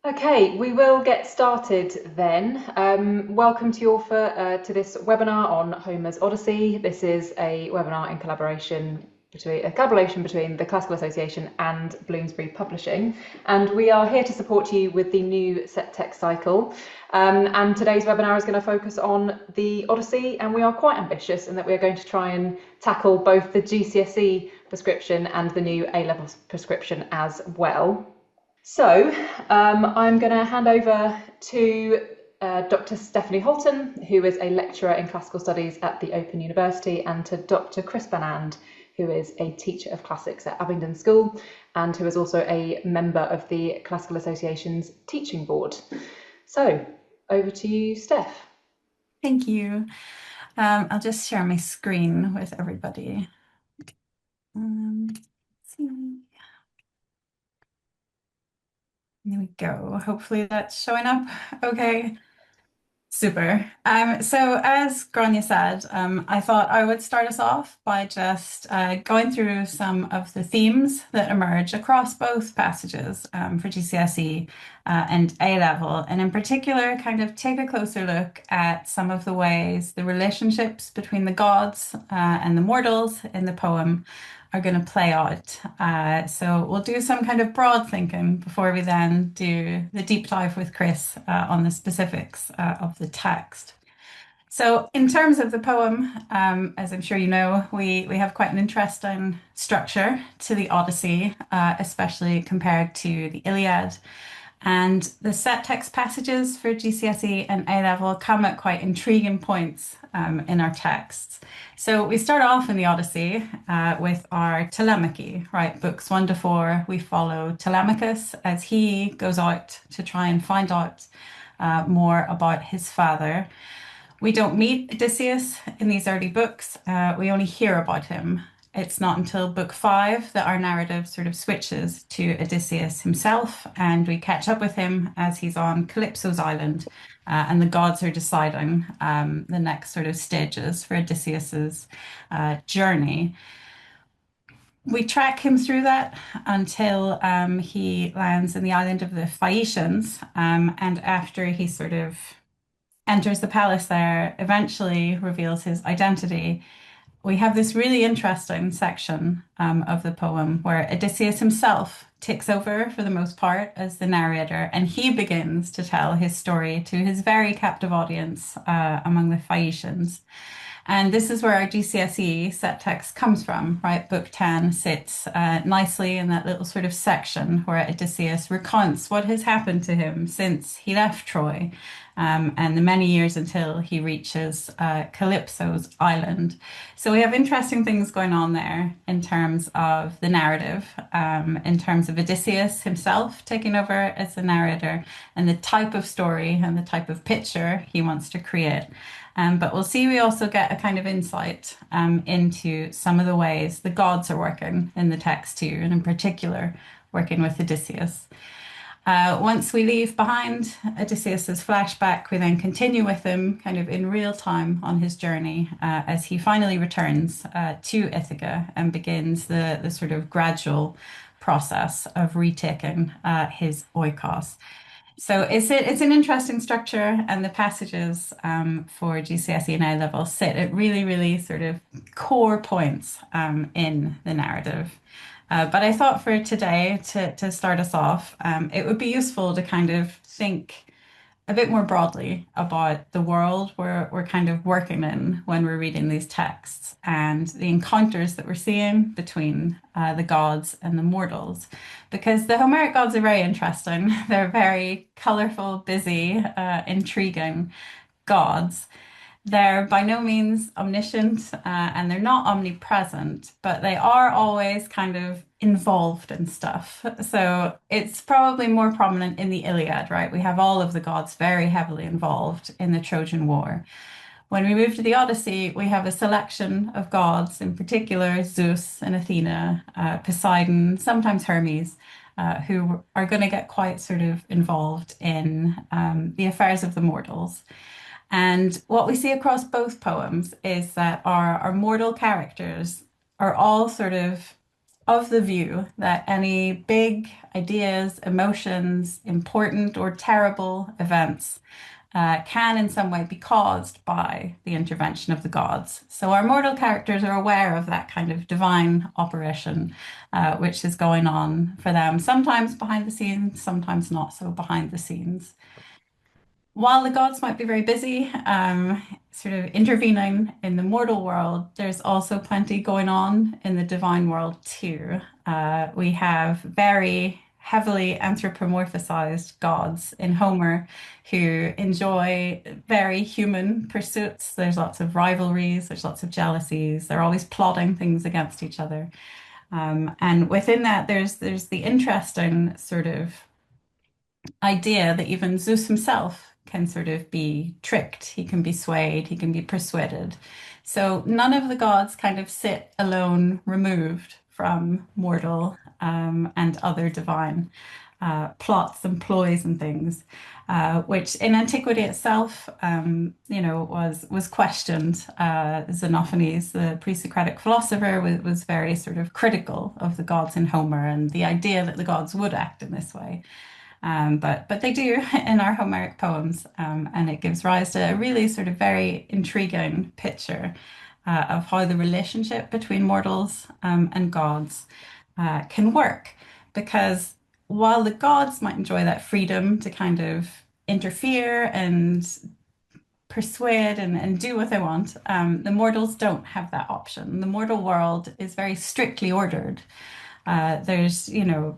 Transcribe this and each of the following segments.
Okay, we will get started then. Welcome to you all to this webinar on Homer's Odyssey. This is a webinar in collaboration between the Classical Association and Bloomsbury Publishing, and we are here to support you with the new set text cycle. And today's webinar is going to focus on the Odyssey, and we are quite ambitious in that we are going to try and tackle both the GCSE prescription and the new A Level prescription as well. So I'm going to hand over to Dr. Stephanie Holton, who is a lecturer in classical studies at the Open University, and to Dr. Chris Burnand, who is a teacher of classics at Abingdon School and who is also a member of the Classical Association's teaching board. So over to you, Steph. Thank you. I'll just share my screen with everybody. Let's see. There we go. Hopefully that's showing up. Okay. Super. So as Grania said, I thought I would start us off by just going through some of the themes that emerge across both passages for GCSE and A Level, and in particular, kind of take a closer look at some of the ways the relationships between the gods and the mortals in the poem are going to play out. So we'll do some kind of broad thinking before we then do the deep dive with Chris on the specifics of the text. So in terms of the poem, as I'm sure you know, we have quite an interesting structure to the Odyssey, especially compared to the Iliad. And the set text passages for GCSE and A Level come at quite intriguing points in our texts. So we start off in the Odyssey with our Telemachy, right? Books 1 to 4, we follow Telemachus as he goes out to try and find out more about his father. We don't meet Odysseus in these early books, we only hear about him. It's not until book 5 that our narrative sort of switches to Odysseus himself, and we catch up with him as he's on Calypso's island, and the gods are deciding the next sort of stages for Odysseus's journey. We track him through that until he lands in the island of the Phaeacians, and after he sort of enters the palace there, eventually reveals his identity. We have this really interesting section of the poem where Odysseus himself takes over for the most part as the narrator, and he begins to tell his story to his very captive audience among the Phaeacians. And this is where our GCSE set text comes from, right? Book 10 sits nicely in that little sort of section where Odysseus recounts what has happened to him since he left Troy, and the many years until he reaches Calypso's island. So we have interesting things going on there in terms of the narrative, in terms of Odysseus himself taking over as the narrator, and the type of story and the type of picture he wants to create. But we'll see we also get a kind of insight into some of the ways the gods are working in the text too, and in particular, working with Odysseus. Once we leave behind Odysseus's flashback, we then continue with him kind of in real time on his journey as he finally returns to Ithaca and begins the sort of gradual process of retaking his oikos. So it's an interesting structure, and the passages for GCSE and A Level sit at really, really sort of core points in the narrative. But I thought for today, to start us off, it would be useful to kind of think a bit more broadly about the world we're kind of working in when we're reading these texts and the encounters that we're seeing between the gods and the mortals. Because the Homeric gods are very interesting. They're very colorful, busy, intriguing gods. They're by no means omniscient and they're not omnipresent, but they are always kind of involved in stuff. So it's probably more prominent in the Iliad, right? We have all of the gods very heavily involved in the Trojan War. When we move to the Odyssey, we have a selection of gods, in particular Zeus and Athena, Poseidon, sometimes Hermes, who are going to get quite sort of involved in the affairs of the mortals. And what we see across both poems is that our mortal characters are all sort of of the view that any big ideas, emotions, important or terrible events can in some way be caused by the intervention of the gods. So our mortal characters are aware of that kind of divine operation, which is going on for them, sometimes behind the scenes, sometimes not so behind the scenes. While the gods might be very busy, sort of intervening in the mortal world, there's also plenty going on in the divine world too. We have very heavily anthropomorphized gods in Homer who enjoy very human pursuits. There's lots of rivalries, there's lots of jealousies, they're always plotting things against each other. And within that, there's the interesting sort of idea that even Zeus himself can sort of be tricked, he can be swayed, he can be persuaded. So none of the gods kind of sit alone, removed from mortal and other divine plots and ploys and things, which in antiquity itself, was questioned. Xenophanes, the pre-Socratic philosopher, was very sort of critical of the gods in Homer and the idea that the gods would act in this way. But they do in our Homeric poems, and it gives rise to a really sort of very intriguing picture of how the relationship between mortals and gods can work. Because while the gods might enjoy that freedom to kind of interfere and persuade and do what they want, the mortals don't have that option. The mortal world is very strictly ordered. There's,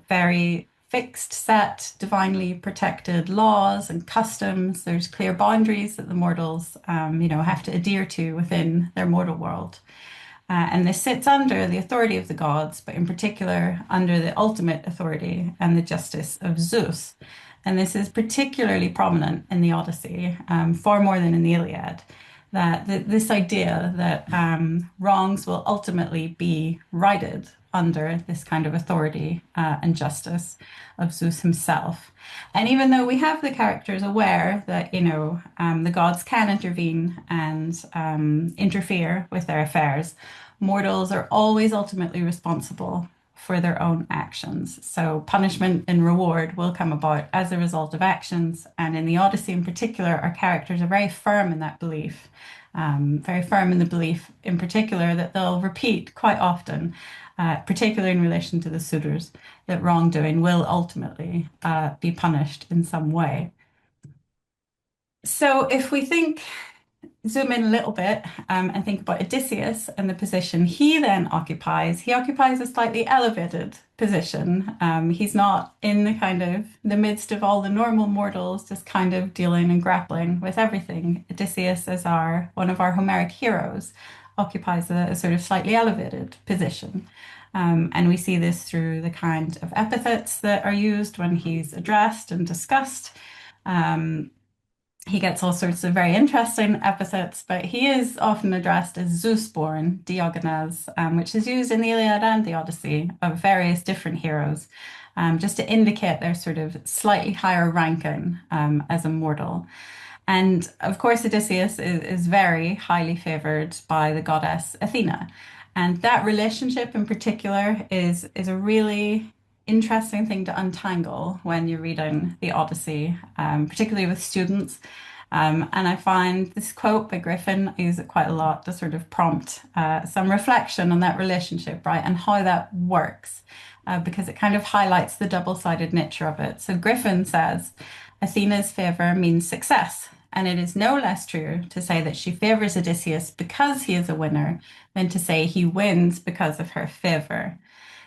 very fixed, set, divinely protected laws and customs. There's clear boundaries that the mortals, have to adhere to within their mortal world. And this sits under the authority of the gods, but in particular under the ultimate authority and the justice of Zeus. And this is particularly prominent in the Odyssey, far more than in the Iliad. That this idea that wrongs will ultimately be righted under this kind of authority and justice of Zeus himself. And even though we have the characters aware that, the gods can intervene and interfere with their affairs, mortals are always ultimately responsible for their own actions. So punishment and reward will come about as a result of actions. And in the Odyssey in particular, our characters are very firm in that belief, very firm in the belief in particular that they'll repeat quite often, particularly in relation to the suitors, that wrongdoing will ultimately be punished in some way. So if we zoom in a little bit and think about Odysseus and the position he then occupies. He occupies a slightly elevated position. He's not in the midst of all the normal mortals, just kind of dealing and grappling with everything. Odysseus, as one of our Homeric heroes, occupies a sort of slightly elevated position. And we see this through the kind of epithets that are used when he's addressed and discussed. He gets all sorts of very interesting epithets, but he is often addressed as Zeus-born, Diogenes, which is used in the Iliad and the Odyssey of various different heroes, just to indicate their sort of slightly higher ranking as a mortal. And of course, Odysseus is very highly favored by the goddess Athena. And that relationship in particular is a really interesting thing to untangle when you're reading the Odyssey, particularly with students. And I find this quote by Griffin, I use it quite a lot to sort of prompt some reflection on that relationship, right, and how that works, because it kind of highlights the double-sided nature of it. So Griffin says, Athena's favor means success. And it is no less true to say that she favors Odysseus because he is a winner than to say he wins because of her favor.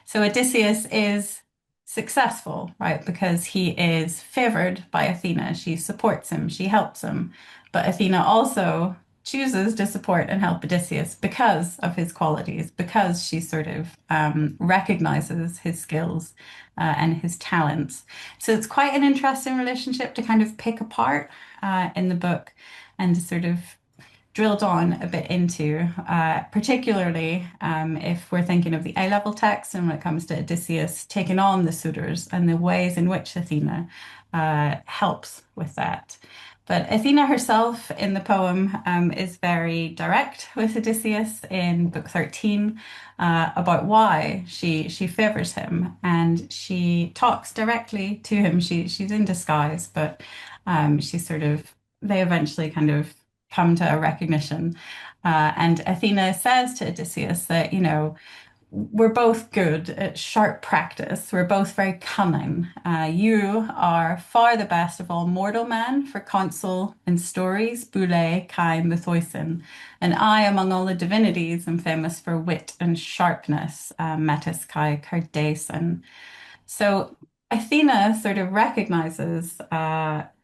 So Odysseus is successful, right? Because he is favored by Athena. She supports him, she helps him. But Athena also chooses to support and help Odysseus because of his qualities, because she sort of recognizes his skills and his talents. So it's quite an interesting relationship to kind of pick apart in the book and to sort of drill down a bit into, particularly if we're thinking of the A Level text and when it comes to Odysseus taking on the suitors and the ways in which Athena helps with that. But Athena herself in the poem is very direct with Odysseus in Book 13 about why she favors him, and she talks directly to him. She's in disguise, but she's sort of they eventually kind of come to a recognition. And Athena says to Odysseus that, we're both good at sharp practice. We're both very cunning. You are far the best of all mortal men for counsel and stories, boule, kai, mythoisin. And I, among all the divinities, am famous for wit and sharpness, metis, kai, cardasin. So Athena sort of recognizes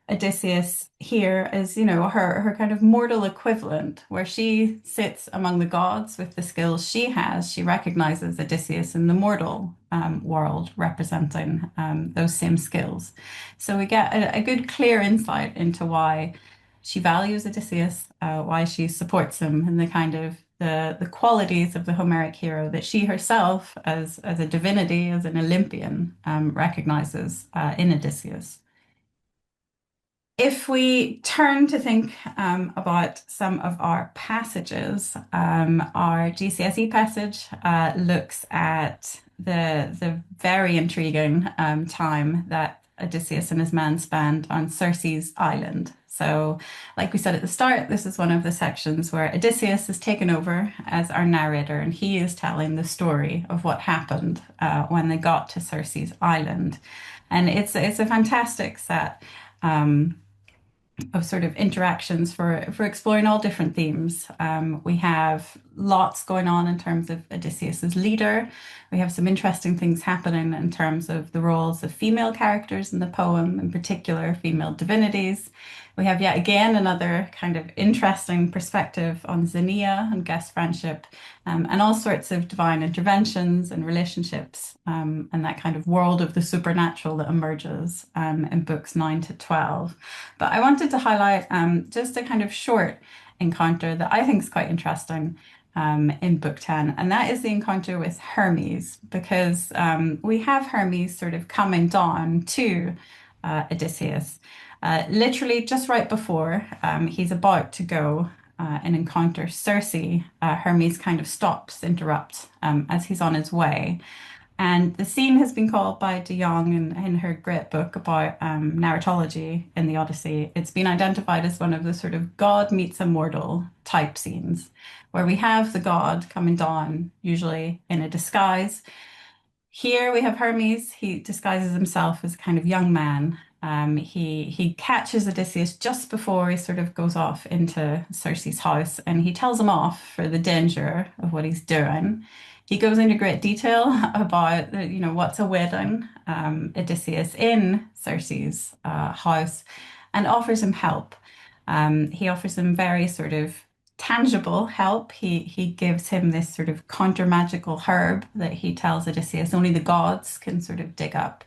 Odysseus here as, her kind of mortal equivalent, where she sits among the gods with the skills she has. She recognizes Odysseus in the mortal world, representing those same skills. So we get a good, clear insight into why she values Odysseus, why she supports him, and the kind of the qualities of the Homeric hero that she herself, as a divinity, as an Olympian, recognizes in Odysseus. If we turn to think about some of our passages, our GCSE passage looks at the very intriguing time that Odysseus and his men spend on Circe's island. So, like we said at the start, this is one of the sections where Odysseus is taken over as our narrator, and he is telling the story of what happened when they got to Circe's island. And it's a fantastic set. Of sort of interactions for exploring all different themes. We have lots going on in terms of Odysseus as leader. We have some interesting things happening in terms of the roles of female characters in the poem, in particular female divinities. We have yet again another kind of interesting perspective on Xenia and guest friendship, and all sorts of divine interventions and relationships, and that kind of world of the supernatural that emerges in books 9 to 12. But I wanted to highlight just a kind of short encounter that I think is quite interesting in book 10, and that is the encounter with Hermes, because we have Hermes sort of coming down to Odysseus. Literally just right before he's about to go and encounter Circe, Hermes kind of stops, interrupts as he's on his way. And the scene has been called by De Jong in her great book about narratology in the Odyssey. It's been identified as one of the sort of God meets a mortal type scenes, where we have the god coming down, usually in a disguise. Here we have Hermes. He disguises himself as a kind of young man. He catches Odysseus just before he sort of goes off into Circe's house, and he tells him off for the danger of what he's doing. He goes into great detail about, what's awaiting Odysseus in Circe's house, and offers him help. He offers him very sort of tangible help. He gives him this sort of counter magical herb that he tells Odysseus only the gods can sort of dig up.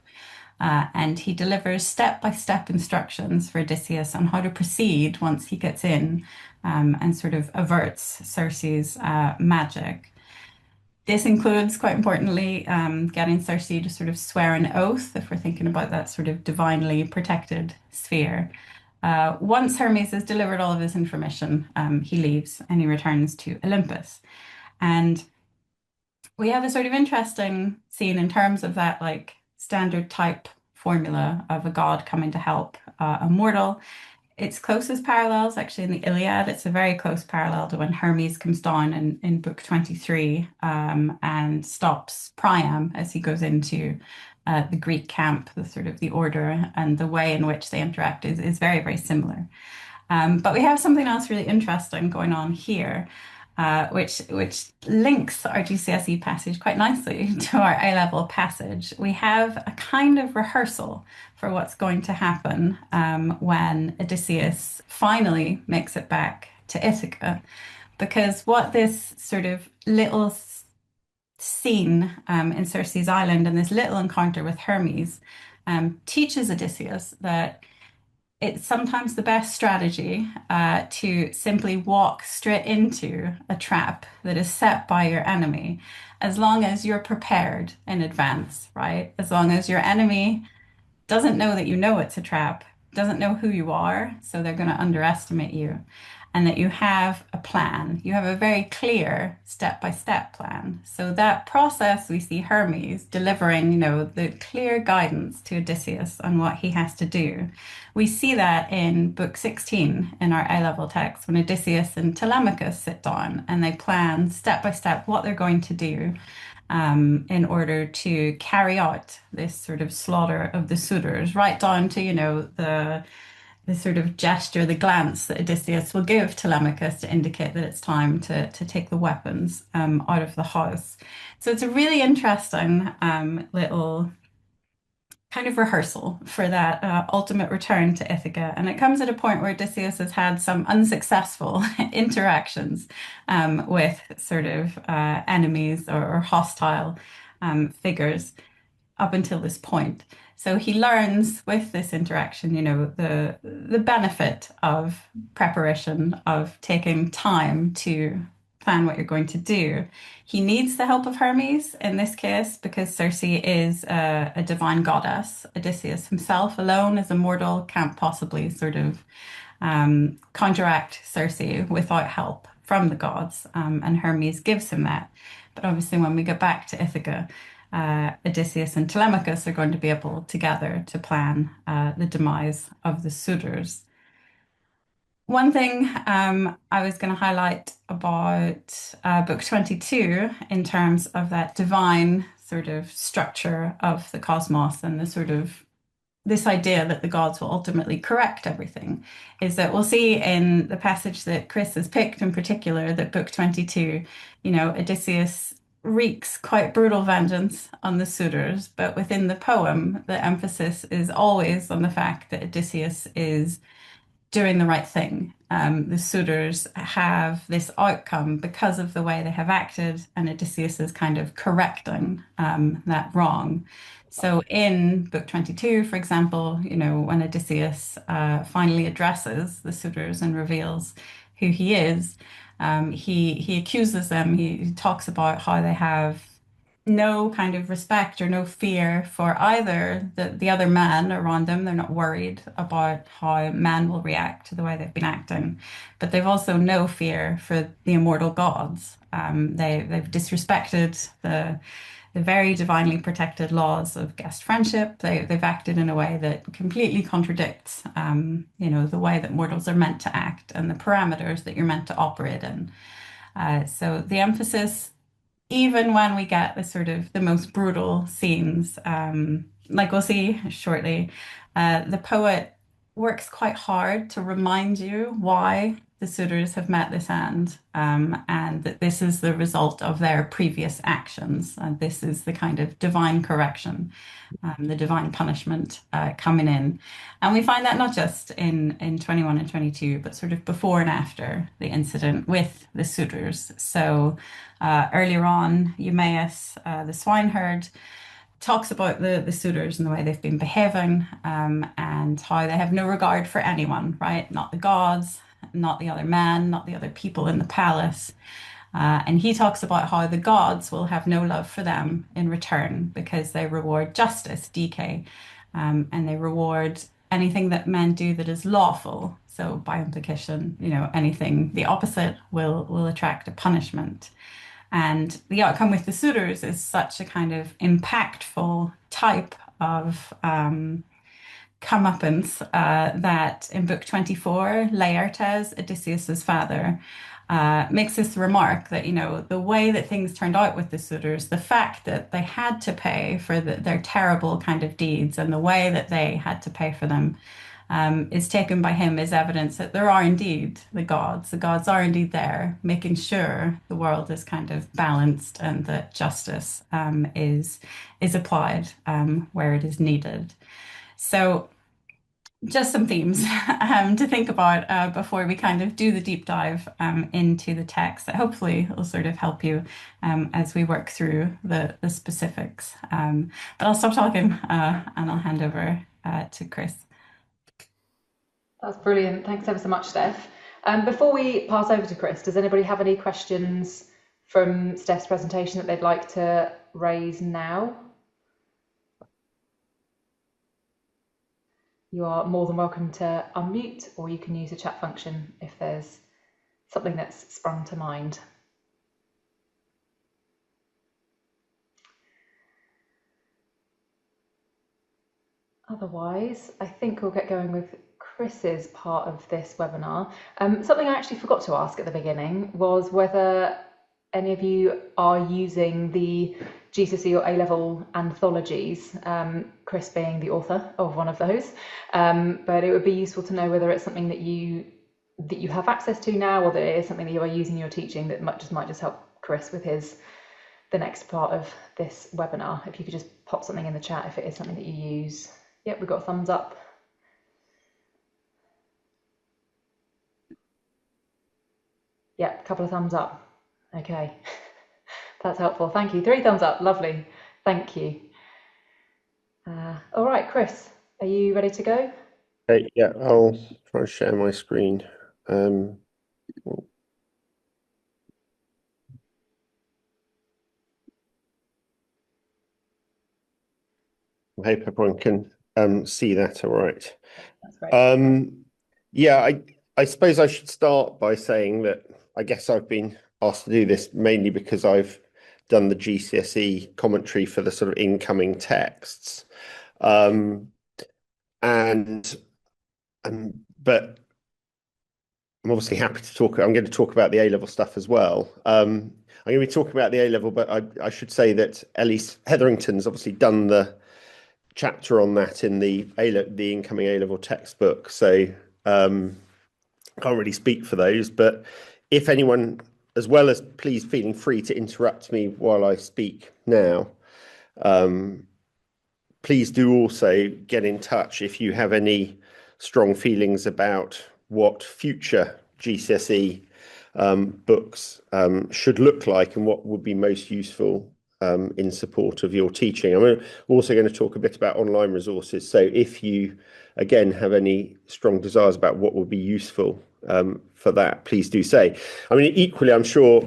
And he delivers step-by-step instructions for Odysseus on how to proceed once he gets in and sort of averts Circe's magic. This includes, quite importantly, getting Circe to sort of swear an oath, if we're thinking about that sort of divinely protected sphere. Once Hermes has delivered all of his information, he leaves and he returns to Olympus. And we have a sort of interesting scene in terms of that like standard type formula of a god coming to help a mortal. Its closest parallels actually in the Iliad. It's a very close parallel to when Hermes comes down in book 23 and stops Priam as he goes into the Greek camp. The sort of the order and the way in which they interact is very, very similar. But we have something else really interesting going on here, which links our GCSE passage quite nicely to our A Level passage. We have a kind of rehearsal for what's going to happen when Odysseus finally makes it back to Ithaca, because what this sort of little scene in Circe's island and this little encounter with Hermes teaches Odysseus that it's sometimes the best strategy to simply walk straight into a trap that is set by your enemy, as long as you're prepared in advance, right? As long as your enemy doesn't know that you know it's a trap, doesn't know who you are, so they're going to underestimate you, and that you have a plan. You have a very clear step-by-step plan. So that process, we see Hermes delivering, the clear guidance to Odysseus on what he has to do. We see that in book 16 in our A Level text, when Odysseus and Telemachus sit down and they plan step by step what they're going to do in order to carry out this sort of slaughter of the suitors, right down to, the sort of gesture, the glance that Odysseus will give Telemachus to indicate that it's time to take the weapons out of the house. So it's a really interesting little kind of rehearsal for that ultimate return to Ithaca. And it comes at a point where Odysseus has had some unsuccessful interactions with sort of enemies or hostile figures up until this point. So he learns with this interaction, the benefit of preparation, of taking time to plan what you're going to do. He needs the help of Hermes in this case because Circe is a divine goddess. Odysseus himself alone as a mortal can't possibly sort of counteract Circe without help from the gods, and Hermes gives him that. But obviously, when we get back to Ithaca, Odysseus and Telemachus are going to be able together to plan the demise of the suitors. One thing I was going to highlight about book 22 in terms of that divine sort of structure of the cosmos and the sort of this idea that the gods will ultimately correct everything is that we'll see in the passage that Chris has picked in particular that book 22, Odysseus wreaks quite brutal vengeance on the suitors, but within the poem, the emphasis is always on the fact that Odysseus is doing the right thing. The suitors have this outcome because of the way they have acted, and Odysseus is kind of correcting that wrong. So in book 22, for example, when Odysseus finally addresses the suitors and reveals who he is, he accuses them. He talks about how they have no kind of respect or no fear for either the other man around them. They're not worried about how man will react to the way they've been acting, but they've also no fear for the immortal gods. They've disrespected the very divinely protected laws of guest friendship. They've acted in a way that completely contradicts, the way that mortals are meant to act and the parameters that you're meant to operate in. So the emphasis, even when we get the sort of the most brutal scenes, like we'll see shortly, the poet works quite hard to remind you why the suitors have met this end, and that this is the result of their previous actions. And this is the kind of divine correction, the divine punishment coming in. And we find that not just in 21 and 22, but sort of before and after the incident with the suitors. So earlier on, Eumaeus, the swineherd, talks about the suitors and the way they've been behaving, and how they have no regard for anyone, right? Not the gods, not the other men, not the other people in the palace. And he talks about how the gods will have no love for them in return because they reward justice, DK, and they reward anything that men do that is lawful. So by implication, anything the opposite will attract a punishment. And the outcome with the suitors is such a kind of impactful type of comeuppance that in book 24, Laertes, Odysseus's father, makes this remark that, the way that things turned out with the suitors, the fact that they had to pay for their terrible kind of deeds and the way that they had to pay for them, is taken by him as evidence that there are indeed the gods. The gods are indeed there, making sure the world is kind of balanced and that justice is applied where it is needed. So just some themes to think about before we kind of do the deep dive into the text that hopefully will sort of help you as we work through the specifics. But I'll stop talking and I'll hand over to Chris. That's brilliant. Thanks ever so much, Steph. Before we pass over to Chris, does anybody have any questions from Steph's presentation that they'd like to raise now? You are more than welcome to unmute, or you can use the chat function if there's something that's sprung to mind. Otherwise, I think we'll get going with Chris's part of this webinar. Something I actually forgot to ask at the beginning was whether any of you are using the GCSE or A Level anthologies, Chris being the author of one of those. But it would be useful to know whether it's something that you have access to now, or that it is something that you are using in your teaching that might just help Chris with the next part of this webinar. If you could just pop something in the chat if it is something that you use. Yep, we've got a thumbs up. Yep, a couple of thumbs up. Okay, that's helpful. Thank you. 3 thumbs up. Lovely. Thank you. All right, Chris, are you ready to go? Yeah, I'll try and share my screen. I hope everyone can see that all right. That's great. Yeah, I suppose I should start by saying that I guess I've been asked to do this mainly because I've done the GCSE commentary for the sort of incoming texts. But I'm obviously happy to talk. I'm going to talk about the A-level stuff as well. I'm going to be talking about the A-level, but I should say that Elise Hetherington's obviously done the chapter on that in the incoming A-level textbook. So can't really speak for those. But if anyone, as well as please feeling free to interrupt me while I speak now, please do also get in touch if you have any strong feelings about what future GCSE books should look like and what would be most useful in support of your teaching. I'm also going to talk a bit about online resources. So if you, again, have any strong desires about what would be useful for that, please do say. I mean, equally, I'm sure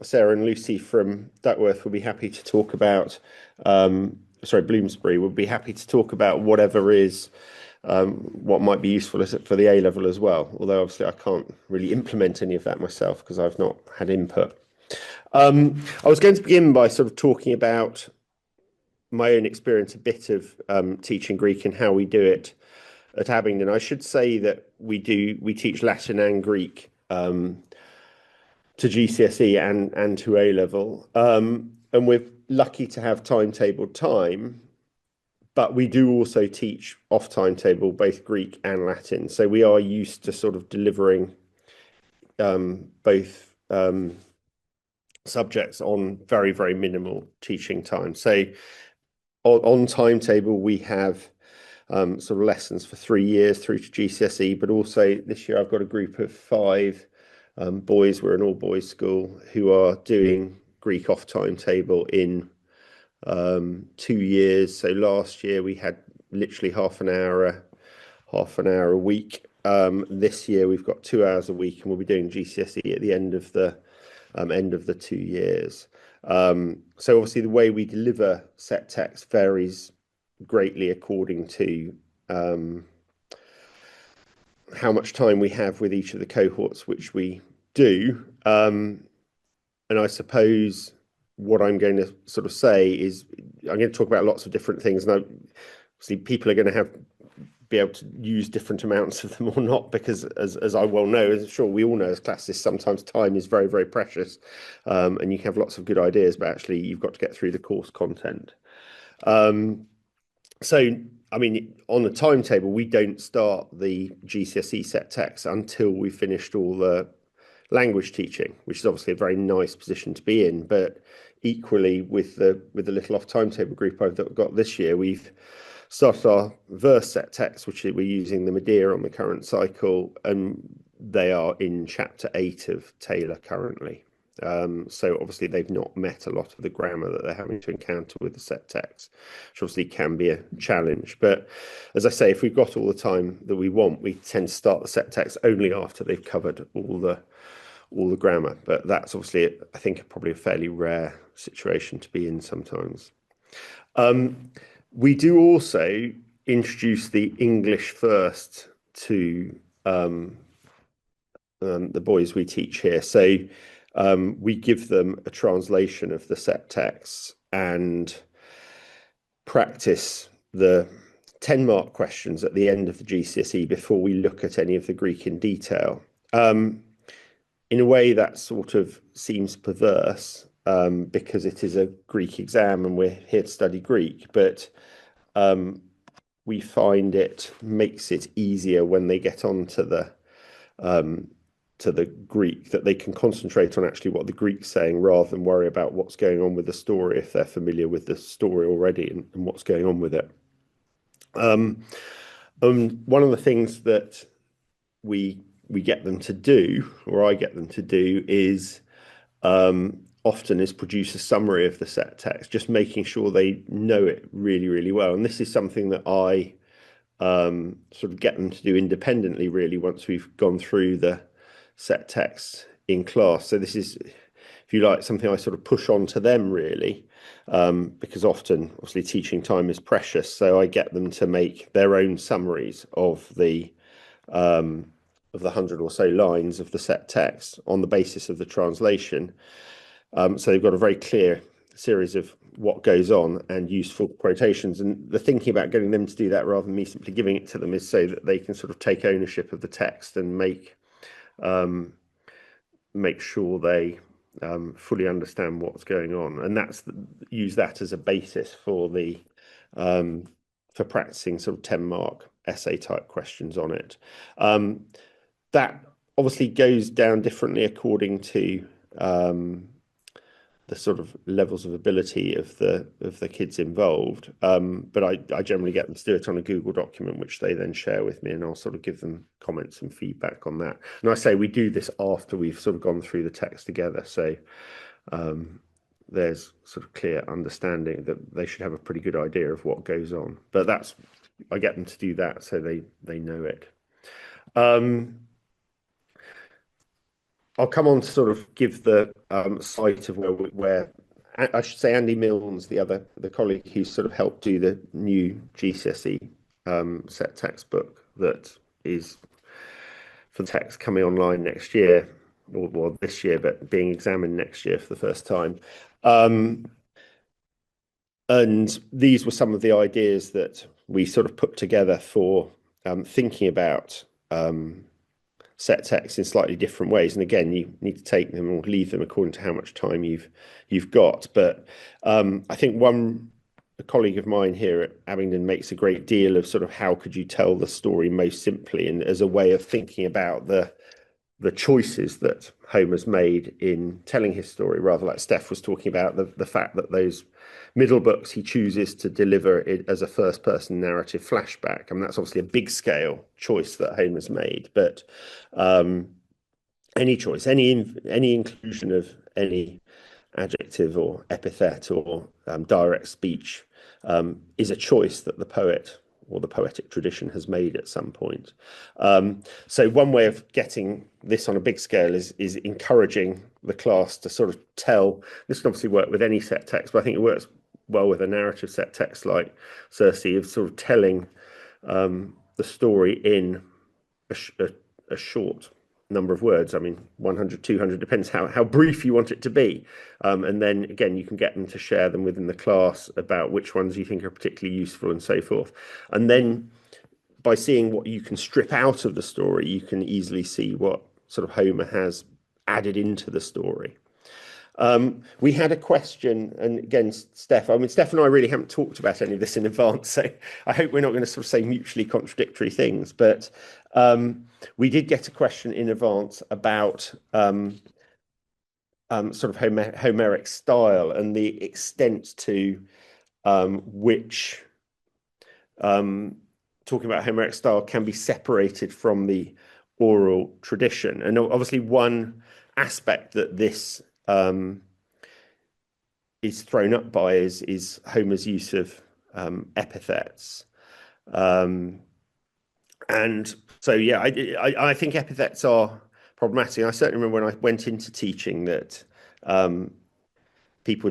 Sarah and Lucy from Duckworth will be happy to talk about, Bloomsbury will be happy to talk about whatever is what might be useful for the A level as well. Although obviously I can't really implement any of that myself because I've not had input. I was going to begin by sort of talking about my own experience, a bit of teaching Greek and how we do it at Abingdon. I should say that we teach Latin and Greek to GCSE and to A level, and we're lucky to have timetabled time. But we do also teach off timetable both Greek and Latin, so we are used to sort of delivering both subjects on very, very minimal teaching time. So on timetable we have sort of lessons for 3 years through to GCSE, but also this year I've got a group of 5 boys. We're an all boys school who are doing Greek off timetable in 2 years. So last year we had literally half an hour a week. This year we've got 2 hours a week, and we'll be doing GCSE at the end of the 2 years. So obviously the way we deliver set text varies greatly according to how much time we have with each of the cohorts which we do. And I suppose what I'm going to sort of say is I'm going to talk about lots of different things, and obviously people are going to be able to use different amounts of them or not, because as I well know, as I'm sure we all know as classists, sometimes time is very, very precious, and you can have lots of good ideas, but actually you've got to get through the course content. So, I mean, on the timetable, we don't start the GCSE set text until we've finished all the language teaching, which is obviously a very nice position to be in. But equally, with the little off timetable group I've got this year, we've started our verse set text, which we're using the Medea on the current cycle, and they are in chapter 8 of Taylor currently. So obviously they've not met a lot of the grammar that they're having to encounter with the set text, which obviously can be a challenge. But as I say, if we've got all the time that we want, we tend to start the set text only after they've covered all the grammar. But that's obviously, I think, probably a fairly rare situation to be in sometimes. We do also introduce the English first to the boys we teach here. So we give them a translation of the set texts and practice the 10-mark questions at the end of the GCSE before we look at any of the Greek in detail. In a way, that sort of seems perverse because it is a Greek exam and we're here to study Greek, but we find it makes it easier when they get on to the Greek, that they can concentrate on actually what the Greek's saying rather than worry about what's going on with the story if they're familiar with the story already and what's going on with it. One of the things that we get them to do, or I get them to do, is often is produce a summary of the set text, just making sure they know it really, really well. And this is something that I sort of get them to do independently, really, once we've gone through the set text in class. So this is, if you like, something I sort of push on to them, really, because often, obviously, teaching time is precious. So I get them to make their own summaries of the 100 or so lines of the set text on the basis of the translation. So they've got a very clear series of what goes on and useful quotations. And the thinking about getting them to do that rather than me simply giving it to them is so that they can sort of take ownership of the text and make sure they fully understand what's going on. And use that as a basis for for practicing sort of 10-mark essay type questions on it. That obviously goes down differently according to the sort of levels of ability of the kids involved, but I generally get them to do it on a Google document, which they then share with me, and I'll sort of give them comments and feedback on that. And I say we do this after we've sort of gone through the text together, so there's sort of clear understanding that they should have a pretty good idea of what goes on. But I get them to do that so they know it. I'll come on to sort of give the site of where I should say Andy Milnes, the colleague who sort of helped do the new GCSE set textbook that is for the text coming online next year, or this year, but being examined next year for the first time. And these were some of the ideas that we sort of put together for thinking about set text in slightly different ways. And again, you need to take them or leave them according to how much time you've got. But I think a colleague of mine here at Abingdon makes a great deal of sort of how could you tell the story most simply, and as a way of thinking about the choices that Homer's made in telling his story, rather like Steph was talking about, the fact that those middle books he chooses to deliver it as a first-person narrative flashback. I mean, that's obviously a big-scale choice that Homer's made, but any choice, any inclusion of any adjective or epithet or direct speech is a choice that the poet or the poetic tradition has made at some point. So one way of getting this on a big scale is encouraging the class to sort of tell. This can obviously work with any set text, but I think it works well with a narrative set text like Circe, of sort of telling the story in a short number of words. I mean, 100, 200, depends how brief you want it to be. And then again, you can get them to share them within the class about which ones you think are particularly useful and so forth. And then by seeing what you can strip out of the story, you can easily see what sort of Homer has added into the story. We had a question, and again, Steph and I really haven't talked about any of this in advance, so I hope we're not going to sort of say mutually contradictory things, but we did get a question in advance about sort of Homeric style and the extent to which talking about Homeric style can be separated from the oral tradition. And obviously one aspect that this is thrown up by is Homer's use of epithets. And so, yeah, I think epithets are problematic. I certainly remember when I went into teaching that people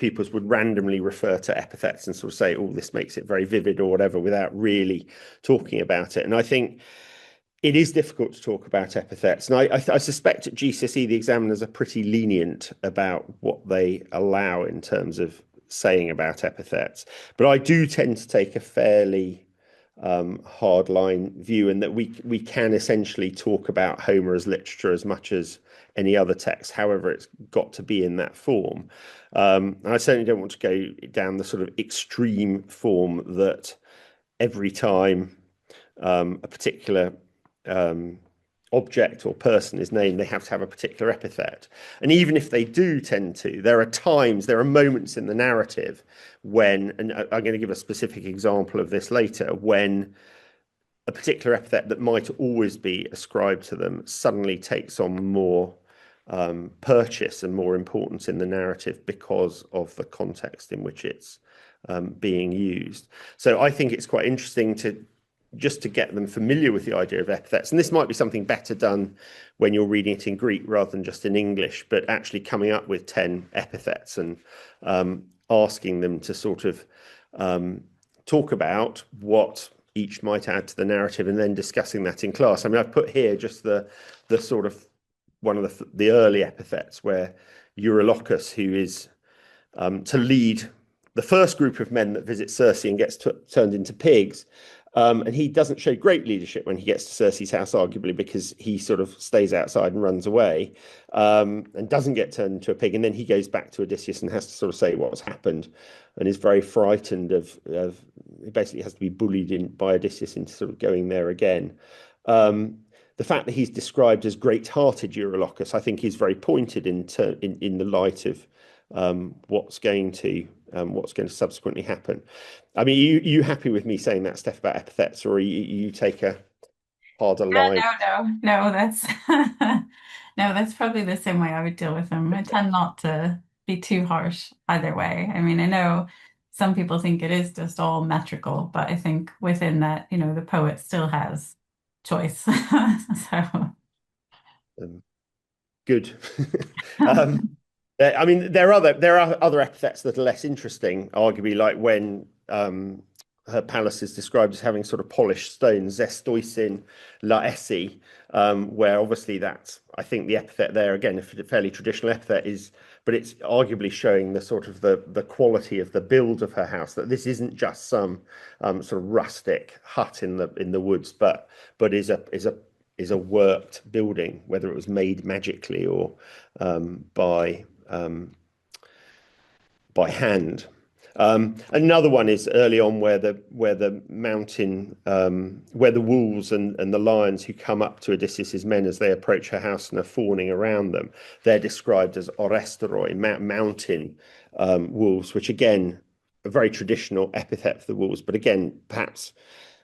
pupils would randomly refer to epithets and sort of say, oh, this makes it very vivid or whatever, without really talking about it. And I think it is difficult to talk about epithets. And I suspect at GCSE, the examiners are pretty lenient about what they allow in terms of saying about epithets. But I do tend to take a fairly hardline view, in that we can essentially talk about Homer as literature as much as any other text, however it's got to be in that form. And I certainly don't want to go down the sort of extreme form that every time a particular object or person is named, they have to have a particular epithet. And even if they do tend to, there are moments in the narrative when, and I'm going to give a specific example of this later, when a particular epithet that might always be ascribed to them suddenly takes on more purchase and more importance in the narrative because of the context in which it's being used. So I think it's quite interesting to get them familiar with the idea of epithets. And this might be something better done when you're reading it in Greek rather than just in English, but actually coming up with 10 epithets and asking them to sort of talk about what each might add to the narrative, and then discussing that in class. I mean, I've put here just the sort of one of the early epithets, where Eurylochus, who is to lead the first group of men that visit Circe and gets turned into pigs. And he doesn't show great leadership when he gets to Circe's house, arguably because he sort of stays outside and runs away, and doesn't get turned into a pig. And then he goes back to Odysseus and has to sort of say what's happened, and is very frightened of he basically has to be bullied by Odysseus into sort of going there again. The fact that he's described as great-hearted Eurylochus, I think, is very pointed in the light of what's going to subsequently happen. I mean, you happy with me saying that stuff about epithets, or you take a harder line? No, that's no, that's probably the same way I would deal with them. I tend not to be too harsh either way. I mean, I know some people think it is just all metrical, but I think within that, the poet still has choice. So good. I mean, there are other epithets that are less interesting, arguably, like when her palace is described as having sort of polished stones, zestoisin laesi, where obviously that's, I think the epithet there, again, a fairly traditional epithet, but it's arguably showing the sort of the quality of the build of her house, that this isn't just some sort of rustic hut in the woods, but is a worked building, whether it was made magically or by hand. Another one is early on where the mountain, where the wolves and the lions who come up to Odysseus's men as they approach her house and are fawning around them, they're described as oresteroi, mountain wolves, which again, a very traditional epithet for the wolves. But again, perhaps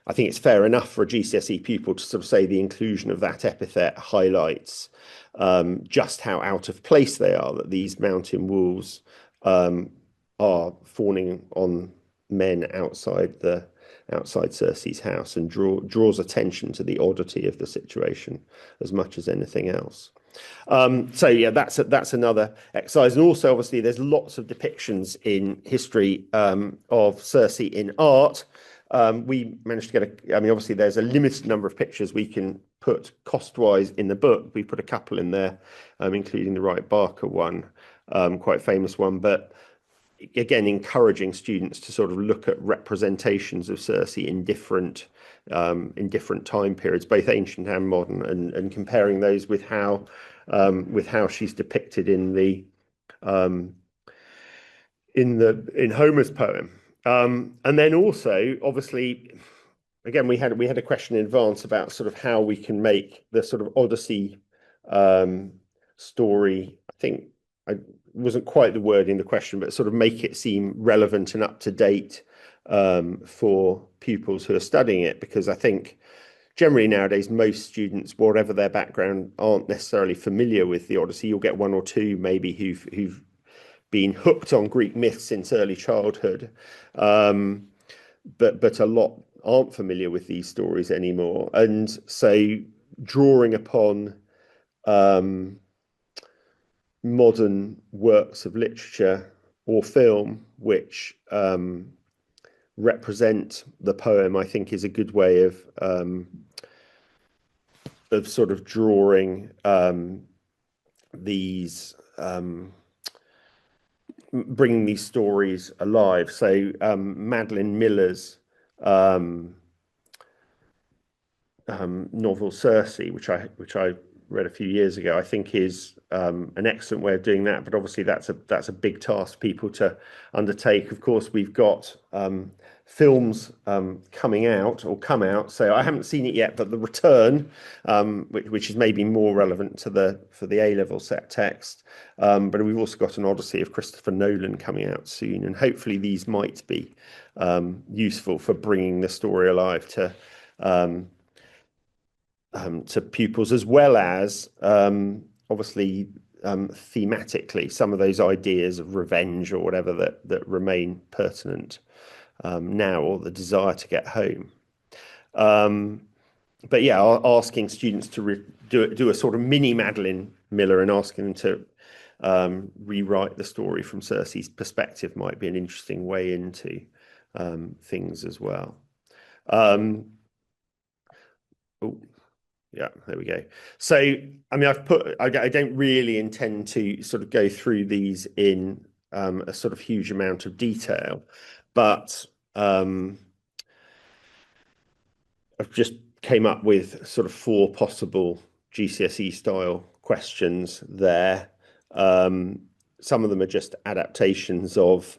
I think it's fair enough for a GCSE pupil to sort of say the inclusion of that epithet highlights just how out of place they are, that these mountain wolves are fawning on men outside Circe's house, and draws attention to the oddity of the situation as much as anything else. So yeah, that's another exercise. And also, obviously, there's lots of depictions in history of Circe in art. We managed to get I mean, obviously, there's a limited number of pictures we can put cost-wise in the book. We put a couple in there, including the Wright Barker one, quite famous one. But again, encouraging students to sort of look at representations of Circe in different time periods, both ancient and modern, and comparing those with how she's depicted in Homer's poem. And then also, obviously, again, we had a question in advance about sort of how we can make the sort of Odyssey story. I think wasn't quite the word in the question, but sort of make it seem relevant and up to date for pupils who are studying it, because I think generally nowadays most students, whatever their background, aren't necessarily familiar with the Odyssey. You'll get one or two maybe who've been hooked on Greek myths since early childhood, but a lot aren't familiar with these stories anymore. And so drawing upon modern works of literature or film which represent the poem, I think is a good way of sort of drawing these bringing these stories alive. So Madeline Miller's novel Circe, which I read a few years ago, I think is an excellent way of doing that. But obviously that's a big task for people to undertake. Of course, we've got films coming out or come out. So I haven't seen it yet, but The Return, which is maybe more relevant to for the A Level set text. But we've also got an Odyssey of Christopher Nolan coming out soon, and hopefully these might be useful for bringing the story alive to pupils, as well as obviously thematically some of those ideas of revenge or whatever that remain pertinent now, or the desire to get home. But yeah, asking students to do a sort of mini Madeline Miller and asking them to rewrite the story from Circe's perspective might be an interesting way into things as well. Oh, yeah, there we go. So, I mean, I don't really intend to sort of go through these in a sort of huge amount of detail, but I've just came up with sort of 4 possible GCSE style questions there. Some of them are just adaptations of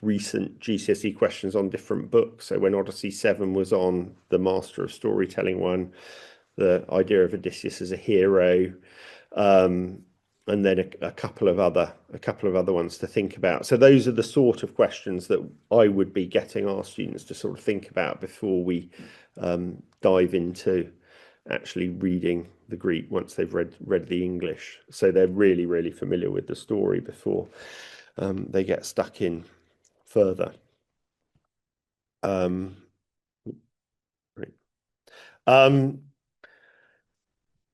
recent GCSE questions on different books. So when Odyssey 7 was on, the Master of Storytelling one, the idea of Odysseus as a hero, and then a couple of other ones to think about. So those are the sort of questions that I would be getting our students to sort of think about before we dive into actually reading the Greek once they've read the English. So they're really, really familiar with the story before they get stuck in further.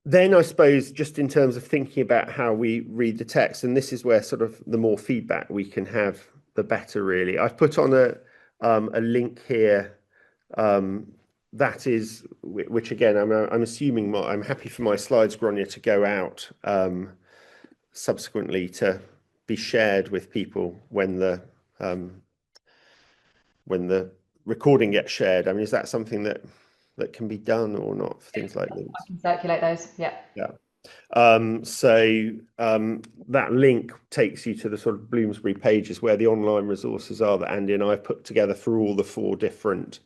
Then I suppose just in terms of thinking about how we read the text, and this is where sort of the more feedback we can have, the better, really. I've put on a link here that is, which again, I'm assuming I'm happy for my slides, Gronya, to go out subsequently to be shared with people when the recording gets shared. I mean, is that something that can be done or not for things like this? I can circulate those. Yeah. So that link takes you to the sort of Bloomsbury pages where the online resources are that Andy and I have put together for all the 4 different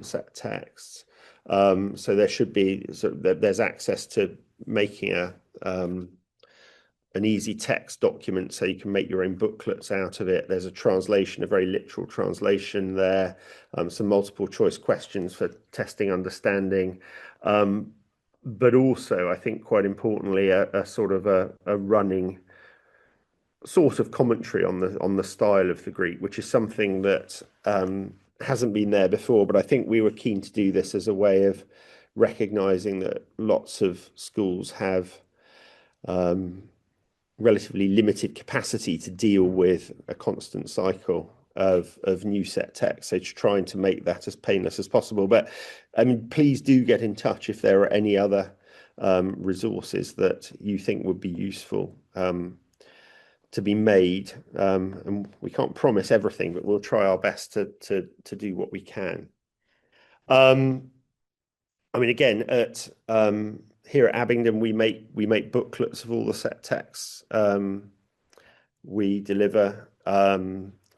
set texts. So there should be there's access to making an easy text document, so you can make your own booklets out of it. There's a translation, a very literal translation there, some multiple choice questions for testing understanding, but also, I think quite importantly, a sort of a running sort of commentary on the style of the Greek, which is something that hasn't been there before. But I think we were keen to do this as a way of recognizing that lots of schools have relatively limited capacity to deal with a constant cycle of new set text, so trying to make that as painless as possible. But I mean, please do get in touch if there are any other resources that you think would be useful to be made, and we can't promise everything, but we'll try our best to do what we can. I mean, again, here at Abingdon, we make booklets of all the set texts. We deliver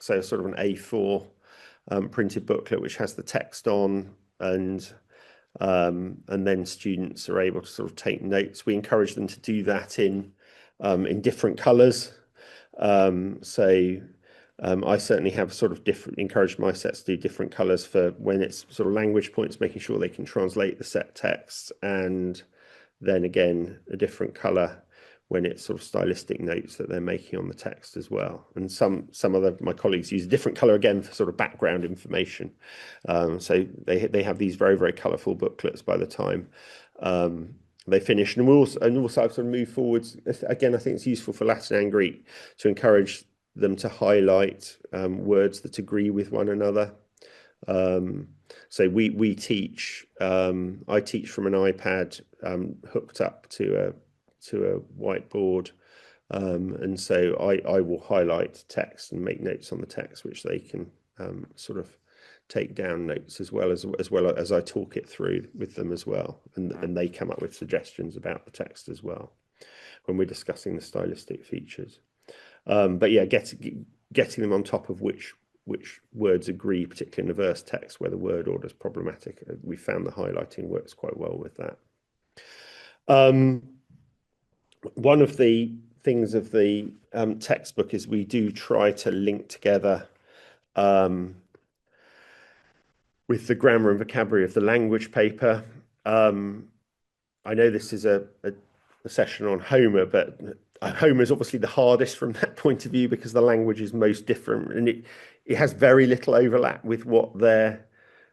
so sort of an A4 printed booklet which has the text on, and then students are able to sort of take notes. We encourage them to do that in different colours. I certainly have sort of encouraged my sets to do different colours for when it's sort of language points, making sure they can translate the set texts, and then again a different colour when it's sort of stylistic notes that they're making on the text as well. And some of my colleagues use a different colour again for sort of background information. So they have these very, very colourful booklets by the time they finish. And also I've sort of moved forwards. Again, I think it's useful for Latin and Greek to encourage them to highlight words that agree with one another. So we teach. I teach from an iPad hooked up to a whiteboard, and so I will highlight text and make notes on the text, which they can sort of take down notes as well as I talk it through with them as well, and they come up with suggestions about the text as well when we're discussing the stylistic features. But yeah, getting them on top of which words agree, particularly in a verse text where the word order is problematic. We found the highlighting works quite well with that. One of the things of the textbook is we do try to link together with the grammar and vocabulary of the language paper. I know this is a session on Homer, but Homer is obviously the hardest from that point of view because the language is most different, and it has very little overlap with what they're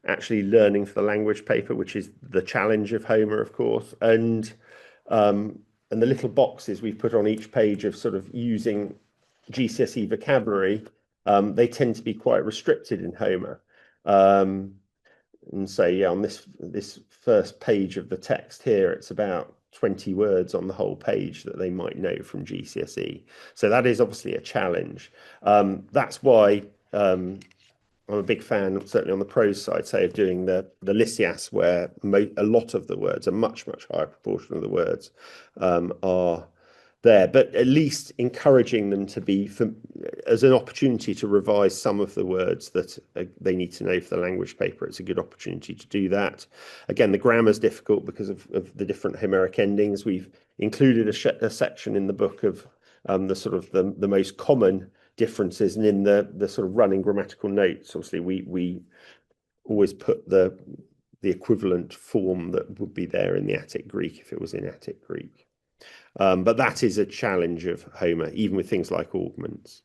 actually learning for the language paper, which is the challenge of Homer, of course. And the little boxes we've put on each page of sort of using GCSE vocabulary, they tend to be quite restricted in Homer. And so, yeah, on this first page of the text here, it's about 20 words on the whole page that they might know from GCSE. So that is obviously a challenge. That's why I'm a big fan, certainly on the prose side, say, of doing the Lysias, where a lot of the words, a much higher proportion of the words are there, but at least encouraging them to be as an opportunity to revise some of the words that they need to know for the language paper. It's a good opportunity to do that. Again, the grammar is difficult because of the different Homeric endings. We've included a section in the book of the sort of the most common differences, and in the sort of running grammatical notes, obviously we always put the equivalent form that would be there in the Attic Greek if it was in Attic Greek. But that is a challenge of Homer, even with things like augments.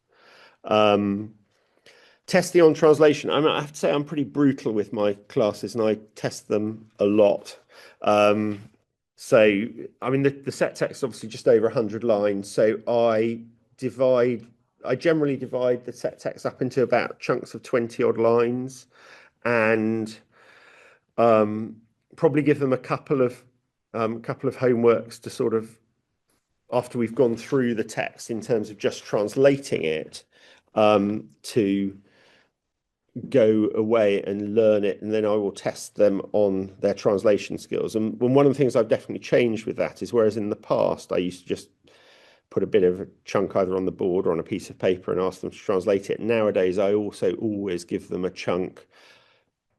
Testing on translation. I have to say I'm pretty brutal with my classes, and I test them a lot. So, I mean, the set text is obviously just over 100 lines. So I generally divide the set text up into about chunks of 20 odd lines, and probably give them a couple of homeworks to sort of, after we've gone through the text in terms of just translating it, to go away and learn it, and then I will test them on their translation skills. And one of the things I've definitely changed with that is, whereas in the past I used to just put a bit of a chunk either on the board or on a piece of paper and ask them to translate it, nowadays I also always give them a chunk,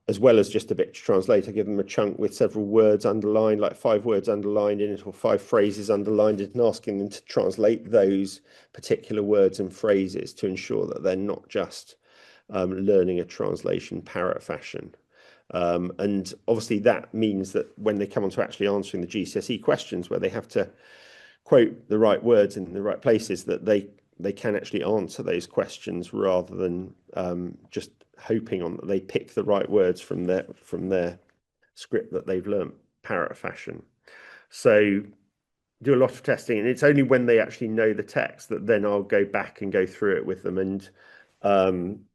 as well as just a bit to translate. I give them a chunk with several words underlined, like 5 words underlined in it, or 5 phrases underlined in it, and asking them to translate those particular words and phrases to ensure that they're not just learning a translation parrot fashion. And obviously that means that when they come on to actually answering the GCSE questions, where they have to quote the right words in the right places, that they can actually answer those questions rather than just hoping on that they pick the right words from their script that they've learnt parrot fashion. So do a lot of testing, and it's only when they actually know the text that then I'll go back and go through it with them, and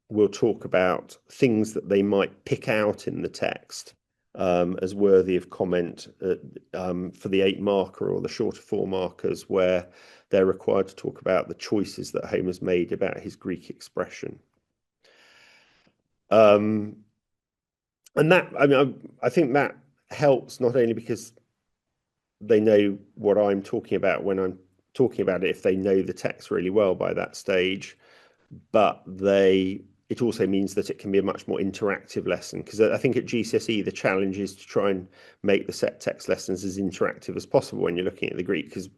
we'll talk about things that they might pick out in the text as worthy of comment for the 8 marker or the shorter 4 markers, where they're required to talk about the choices that Homer's made about his Greek expression. And that, I mean, I think that helps not only because they know what I'm talking about when I'm talking about it, if they know the text really well by that stage, but it also means that it can be a much more interactive lesson, because I think at GCSE the challenge is to try and make the set text lessons as interactive as possible when you're looking at the Greek, because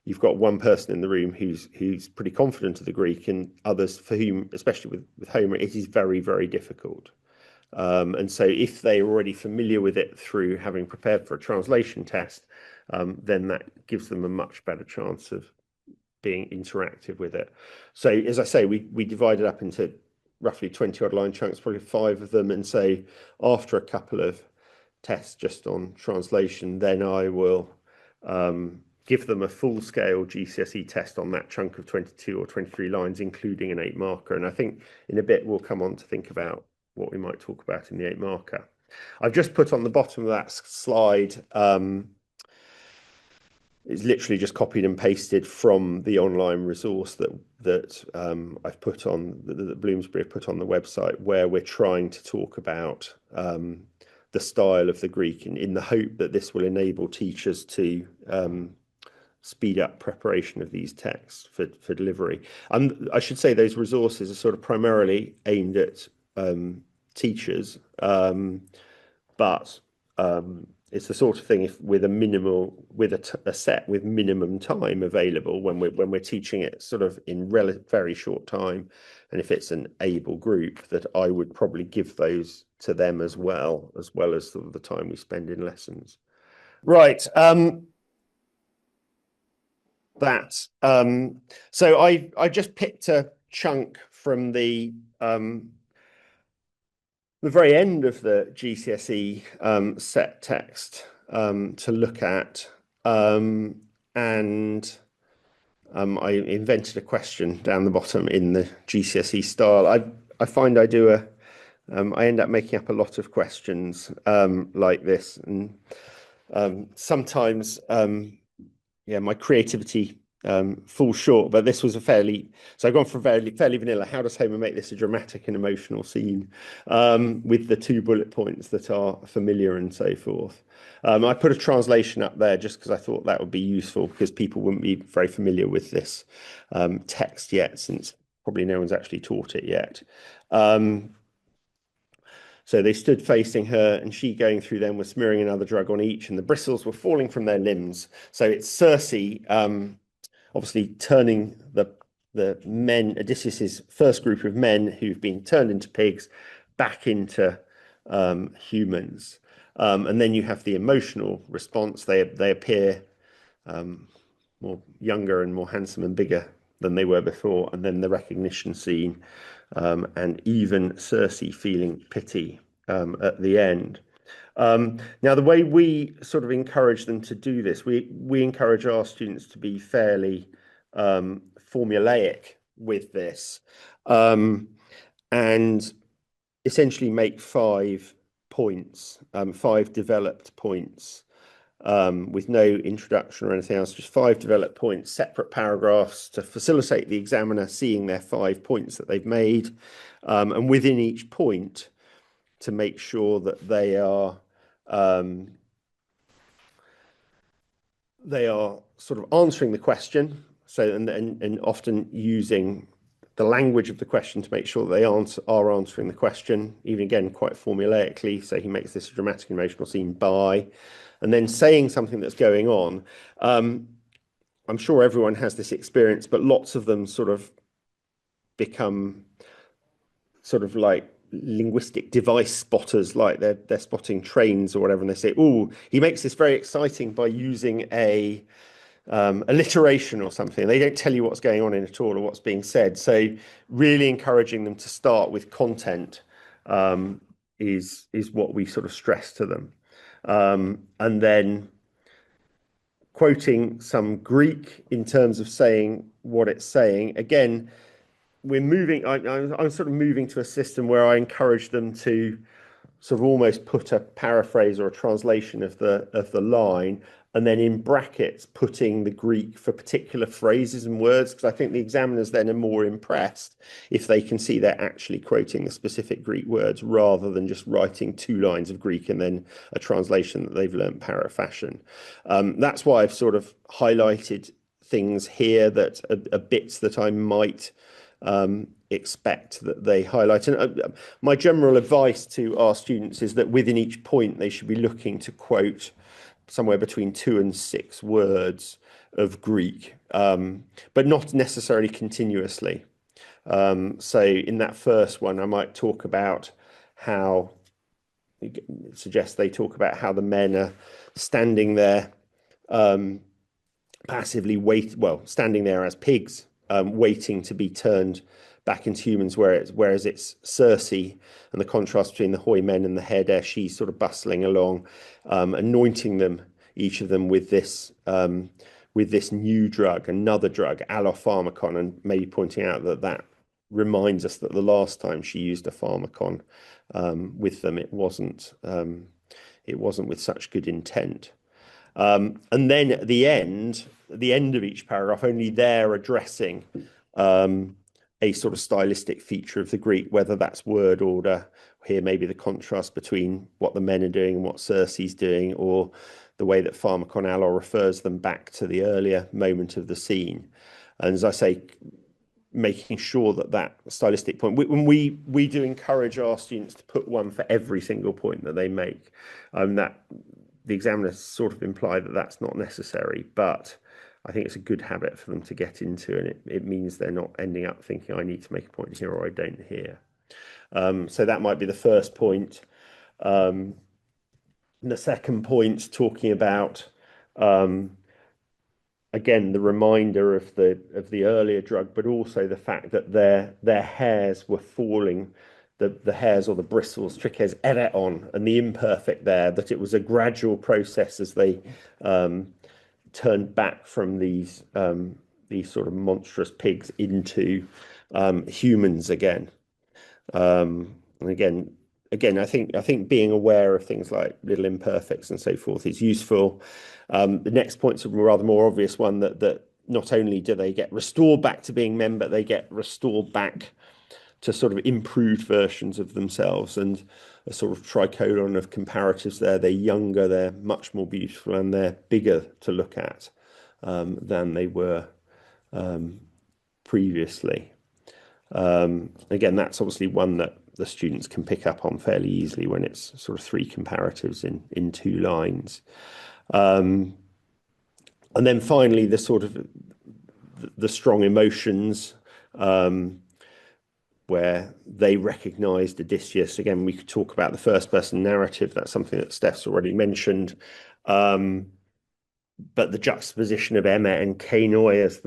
you've got one person in the room who's pretty confident of the Greek, and others for whom, especially with Homer, it is very, very difficult. And so if they're already familiar with it through having prepared for a translation test, then that gives them a much better chance of being interactive with it. So as I say, we divided up into roughly 20 odd line chunks, probably 5 of them, and say after a couple of tests just on translation, then I will give them a full-scale GCSE test on that chunk of 22 or 23 lines, including an 8-marker. And I think in a bit we'll come on to think about what we might talk about in the 8-marker. I've just put on the bottom of that slide, it's literally just copied and pasted from the online resource that I've put on, that Bloomsbury put on the website, where we're trying to talk about the style of the Greek, in the hope that this will enable teachers to speed up preparation of these texts for delivery. I should say those resources are sort of primarily aimed at teachers, but it's the sort of thing, if with a set with minimum time available when we're teaching it sort of in very short time, and if it's an able group, that I would probably give those to them as well as sort of the time we spend in lessons. Right. So I just picked a chunk from the very end of the GCSE set text to look at, and I invented a question down the bottom in the GCSE style. I find I do I end up making up a lot of questions like this, and sometimes yeah, my creativity falls short, but this was so I've gone for fairly vanilla. How does Homer make this a dramatic and emotional scene, with the 2 bullet points that are familiar and so forth. I put a translation up there just because I thought that would be useful, because people wouldn't be very familiar with this text yet, since probably no one's actually taught it yet. So they stood facing her, and she, going through them, was smearing another drug on each, and the bristles were falling from their limbs. So it's Circe, obviously turning the men, Odysseus's first group of men who've been turned into pigs, back into humans. And then you have the emotional response. They appear more younger and more handsome and bigger than they were before. And then the recognition scene, and even Circe feeling pity at the end. Now, the way we sort of encourage them to do this, we encourage our students to be fairly formulaic with this, and essentially make 5 points, 5 developed points, with no introduction or anything else, just 5 developed points, separate paragraphs to facilitate the examiner seeing their 5 points that they've made, and within each point to make sure that they are sort of answering the question, so and often using the language of the question to make sure that they are answering the question, even again quite formulaically. So he makes this a dramatic emotional scene by, and then saying something that's going on. I'm sure everyone has this experience, but lots of them sort of become sort of like linguistic device spotters, like they're spotting trains or whatever, and they say, "Oh, he makes this very exciting by using a alliteration or something." They don't tell you what's going on in it all or what's being said. So really encouraging them to start with content is what we sort of stress to them, and then quoting some Greek in terms of saying what it's saying. Again, we're moving. I'm sort of moving to a system where I encourage them to sort of almost put a paraphrase or a translation of the line, and then in brackets putting the Greek for particular phrases and words, because I think the examiners then are more impressed if they can see they're actually quoting the specific Greek words, rather than just writing 2 lines of Greek and then a translation that they've learned para fashion. That's why I've sort of highlighted things here that are bits that I might expect that they highlight. And my general advice to our students is that within each point they should be looking to quote somewhere between 2 and 6 words of Greek, but not necessarily continuously. So in that first one, I might talk about how, suggest they talk about how the men are standing there passively standing there as pigs, waiting to be turned back into humans, whereas it's Circe, and the contrast between the Hoi men and the head, she's sort of bustling along, anointing them each of them with this new drug, another drug, allopharmacon, and maybe pointing out that reminds us that the last time she used a pharmacon with them, it wasn't with such good intent. And then at the end of each paragraph, only they're addressing a sort of stylistic feature of the Greek, whether that's word order, here maybe the contrast between what the men are doing and what Circe's doing, or the way that pharmacon allo refers them back to the earlier moment of the scene. And as I say, making sure that stylistic point, we do encourage our students to put one for every single point that they make. That the examiners sort of imply that that's not necessary, but I think it's a good habit for them to get into, and it means they're not ending up thinking I need to make a point here or I don't here. So that might be the first point. The second point, talking about again the reminder of the earlier drug, but also the fact that their hairs were falling, the hairs or the bristles, triches ereon, and the imperfect there, that it was a gradual process as they turned back from these sort of monstrous pigs into humans again. And again, I think being aware of things like little imperfects and so forth is useful. The next point's a rather more obvious one, that not only do they get restored back to being men, but they get restored back to sort of improved versions of themselves, and a sort of tricolon of comparatives there. They're younger, they're much more beautiful, and they're bigger to look at than they were previously. Again, that's obviously one that the students can pick up on fairly easily when it's sort of three comparatives in 2 lines. And then finally, the sort of the strong emotions, where they recognized Odysseus. Again, we could talk about the first person narrative. That's something that Steph's already mentioned. But the juxtaposition of Emma and Kanoi as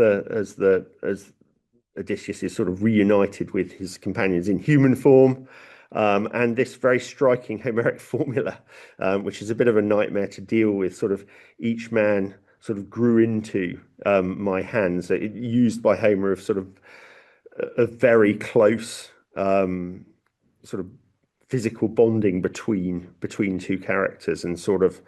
Odysseus is sort of reunited with his companions in human form, and this very striking Homeric formula, which is a bit of a nightmare to deal with, sort of each man sort of grew into my hands, used by Homer of sort of a very close sort of physical bonding between two characters, and sort of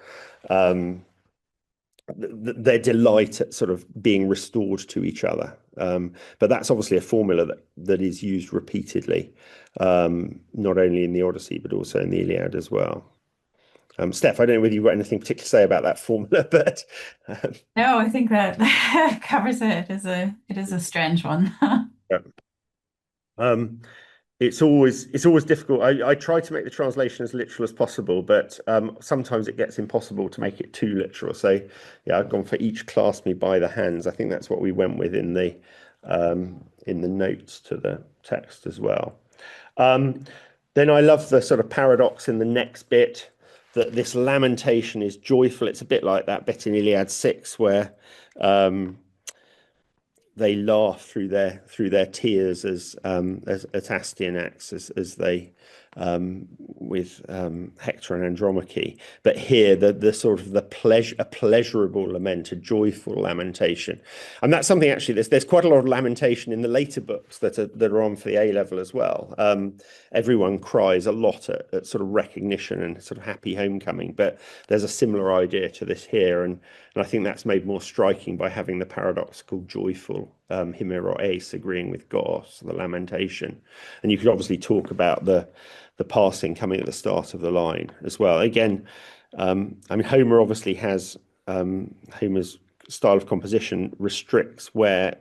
their delight at sort of being restored to each other. But that's obviously a formula that is used repeatedly, not only in the Odyssey, but also in the Iliad as well. Steph, I don't know whether you've got anything particular to say about that formula, but No, I think that covers it. It is a strange one. yeah. It's always difficult. I try to make the translation as literal as possible, but sometimes it gets impossible to make it too literal. So yeah, I've gone for each clasped me by the hands. I think that's what we went with in the notes to the text as well. Then I love the sort of paradox in the next bit, that this lamentation is joyful. It's a bit like that bit in Iliad 6 where they laugh through their tears as at Astyanax as they with Hector and Andromache. But here the sort of a pleasurable lament, a joyful lamentation, and that's something actually there's quite a lot of lamentation in the later books that are on for the A level as well. Everyone cries a lot at sort of recognition and sort of happy homecoming, but there's a similar idea to this here, and I think that's made more striking by having the paradoxical joyful himeroes agreeing with Gos, the lamentation. And you could obviously talk about the passing coming at the start of the line as well. Again, I mean, Homer obviously has Homer's style of composition restricts where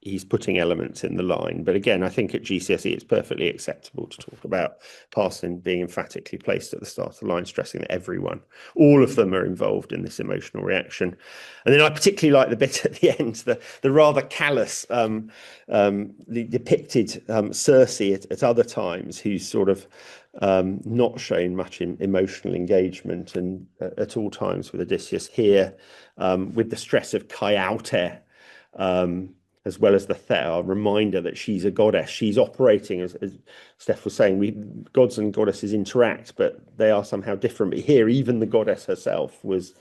he's putting elements in the line. But again, I think at GCSE, it's perfectly acceptable to talk about passing being emphatically placed at the start of the line, stressing that all of them are involved in this emotional reaction. And then I particularly like the bit at the end, the rather callous, the depicted Circe at other times, who's sort of not shown much emotional engagement, and at all times with Odysseus here, with the stress of kai aute, as well as the thea, reminder that she's a goddess. She's operating, as Steph was saying, gods and goddesses interact, but they are somehow different. But here, even the goddess herself was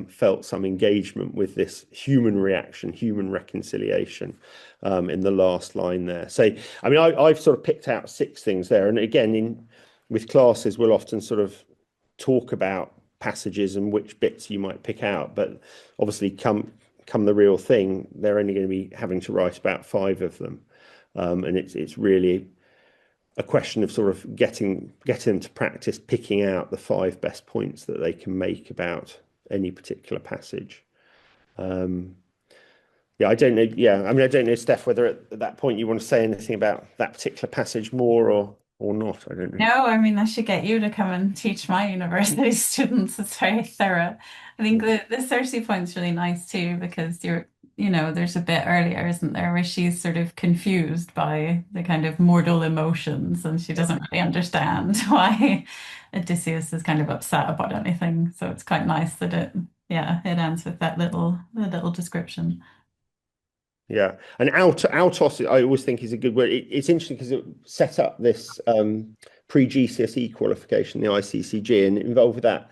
felt some engagement with this human reaction, human reconciliation in the last line there. So, I mean, I've sort of picked out 6 things there. And again, with classes, we'll often sort of talk about passages and which bits you might pick out. But obviously, come the real thing, they're only going to be having to write about 5 of them. And it's really a question of sort of getting them to practice picking out the 5 best points that they can make about any particular passage. Yeah, I don't know. Yeah, I mean, I don't know, Steph, whether at that point you want to say anything about that particular passage more or not. I don't know. No, I mean, I should get you to come and teach my university students. It's very thorough. I think the Cersei point's really nice too, because there's a bit earlier, isn't there, where she's sort of confused by the kind of mortal emotions and she doesn't really understand why Odysseus is kind of upset about anything. So it's quite nice that it ends with that little description. Yeah, and autos, I always think is a good word. It's interesting because it set up this pre-GCSE qualification, the ICCG, and involved with that,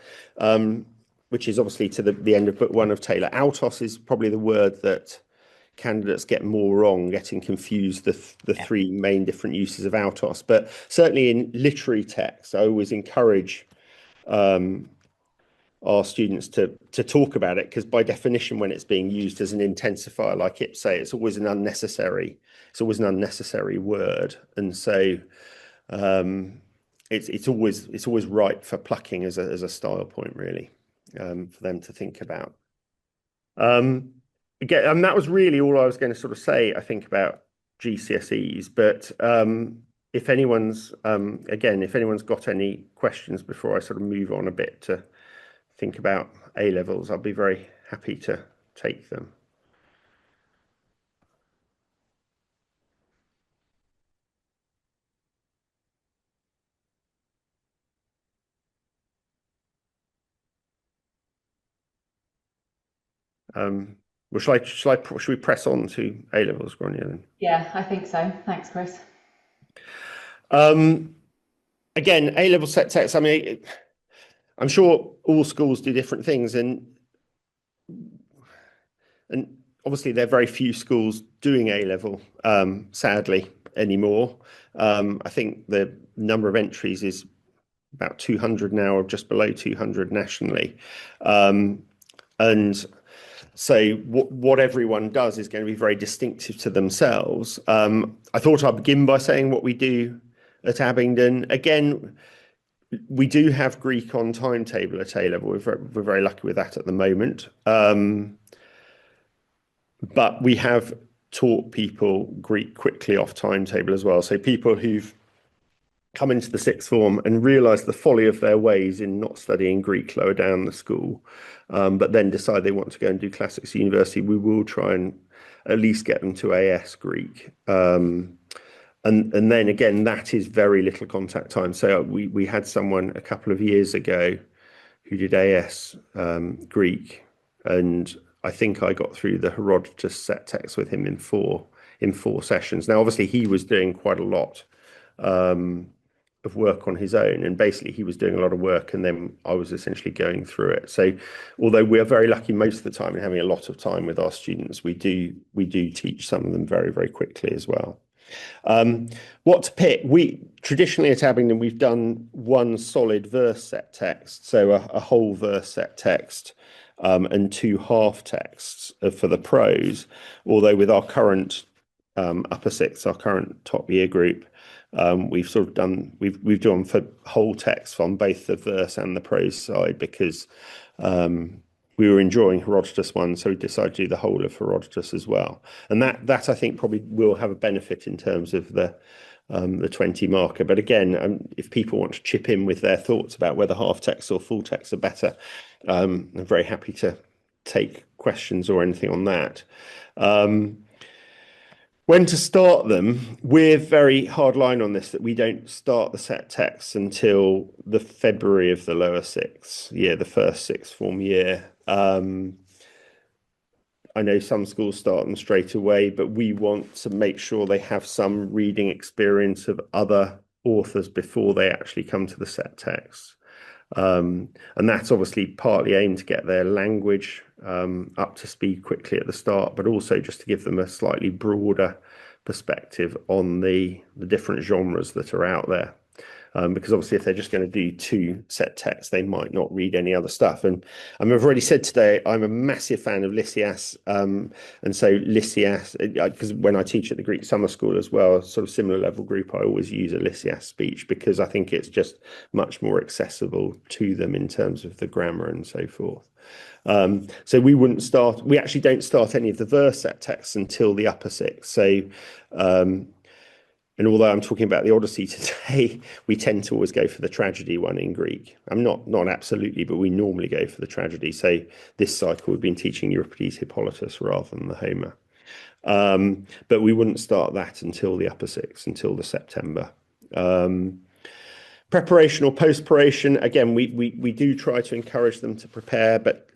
which is obviously to the end of book 1 of Taylor. Autos is probably the word that candidates get more wrong, getting confused the 3 main different uses of autos. But certainly in literary texts, I always encourage our students to talk about it, because by definition, when it's being used as an intensifier like ipse, it's always an unnecessary word, and so it's always right for plucking as a style point, really, for them to think about. Again, and that was really all I was going to sort of say, I think, about GCSEs. But if anyone's got any questions before I sort of move on a bit to think about A levels, I'll be very happy to take them. Well, should we press on to A levels, Grania, then? Yeah, I think so. Thanks, Chris. Again, A level set text. I mean, I'm sure all schools do different things, and obviously there are very few schools doing A level, sadly, anymore. I think the number of entries is about 200 now, or just below 200 nationally. And so what everyone does is going to be very distinctive to themselves. I thought I'd begin by saying what we do at Abingdon. Again, we do have Greek on timetable at A level. We're very lucky with that at the moment. But we have taught people Greek quickly off timetable as well. So people who've come into the 6th form and realised the folly of their ways in not studying Greek lower down the school, but then decide they want to go and do classics at university, we will try and at least get them to AS Greek. And then again, that is very little contact time. So we had someone a couple of years ago who did AS Greek, and I think I got through the Herodotus set text with him in four sessions. Now, obviously, he was doing quite a lot of work on his own, and basically he was doing a lot of work, and then I was essentially going through it. So, although we are very lucky most of the time in having a lot of time with our students, we do teach some of them very, very quickly as well. What to pick? We traditionally at Abingdon, we've done one solid verse set text, so a whole verse set text, and 2 half texts for the prose. Although with our current upper 6th, our current top year group, we've done for whole text on both the verse and the prose side, because we were enjoying Herodotus one, so we decided to do the whole of Herodotus as well. And that I think probably will have a benefit in terms of the 20 marker. But again, if people want to chip in with their thoughts about whether half text or full text are better, I'm very happy to take questions or anything on that. When to start them, we're very hard line on this, that we don't start the set texts until the February of the lower 6th year, the first 6th form year. I know some schools start them straight away, but we want to make sure they have some reading experience of other authors before they actually come to the set text. And that's obviously partly aimed to get their language up to speed quickly at the start, but also just to give them a slightly broader perspective on the different genres that are out there. Because obviously if they're just going to do 2 set texts, they might not read any other stuff. And I've already said today, I'm a massive fan of Lysias. And so Lysias, because when I teach at the Greek summer school as well, sort of similar level group, I always use a Lysias speech because I think it's just much more accessible to them in terms of the grammar and so forth. So we actually don't start any of the verse set texts until the upper 6. So, and although I'm talking about the Odyssey today, we tend to always go for the tragedy one in Greek. I'm not absolutely, but we normally go for the tragedy. So this cycle we've been teaching Euripides, Hippolytus rather than the Homer. But we wouldn't start that until the upper 6, until the September. Preparation or post-preparation, again, we do try to encourage them to prepare, but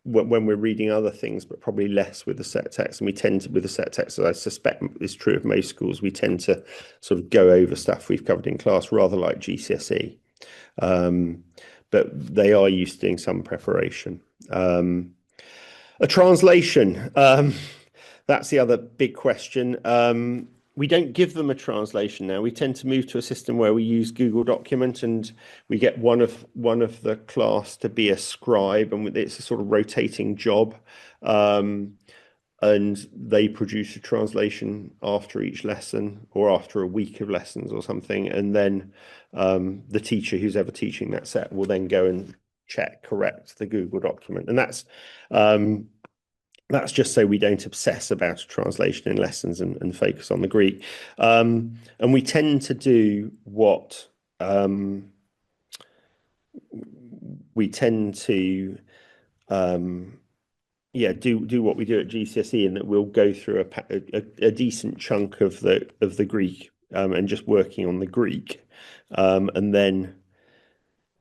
when we're reading other things, but probably less with the set text. And we tend to, with the set text, as I suspect is true of most schools, we tend to sort of go over stuff we've covered in class, rather like GCSE. But they are used to doing some preparation. A translation, that's the other big question. We don't give them a translation now. We tend to move to a system where we use Google Document, and we get one of the class to be a scribe, and it's a sort of rotating job. And they produce a translation after each lesson or after a week of lessons or something. And then the teacher who's ever teaching that set will then go and correct the Google Document. And that's just so we don't obsess about a translation in lessons and focus on the Greek. And we tend to do what we tend to do what we do at GCSE, in that we'll go through a decent chunk of the Greek and just working on the Greek, and then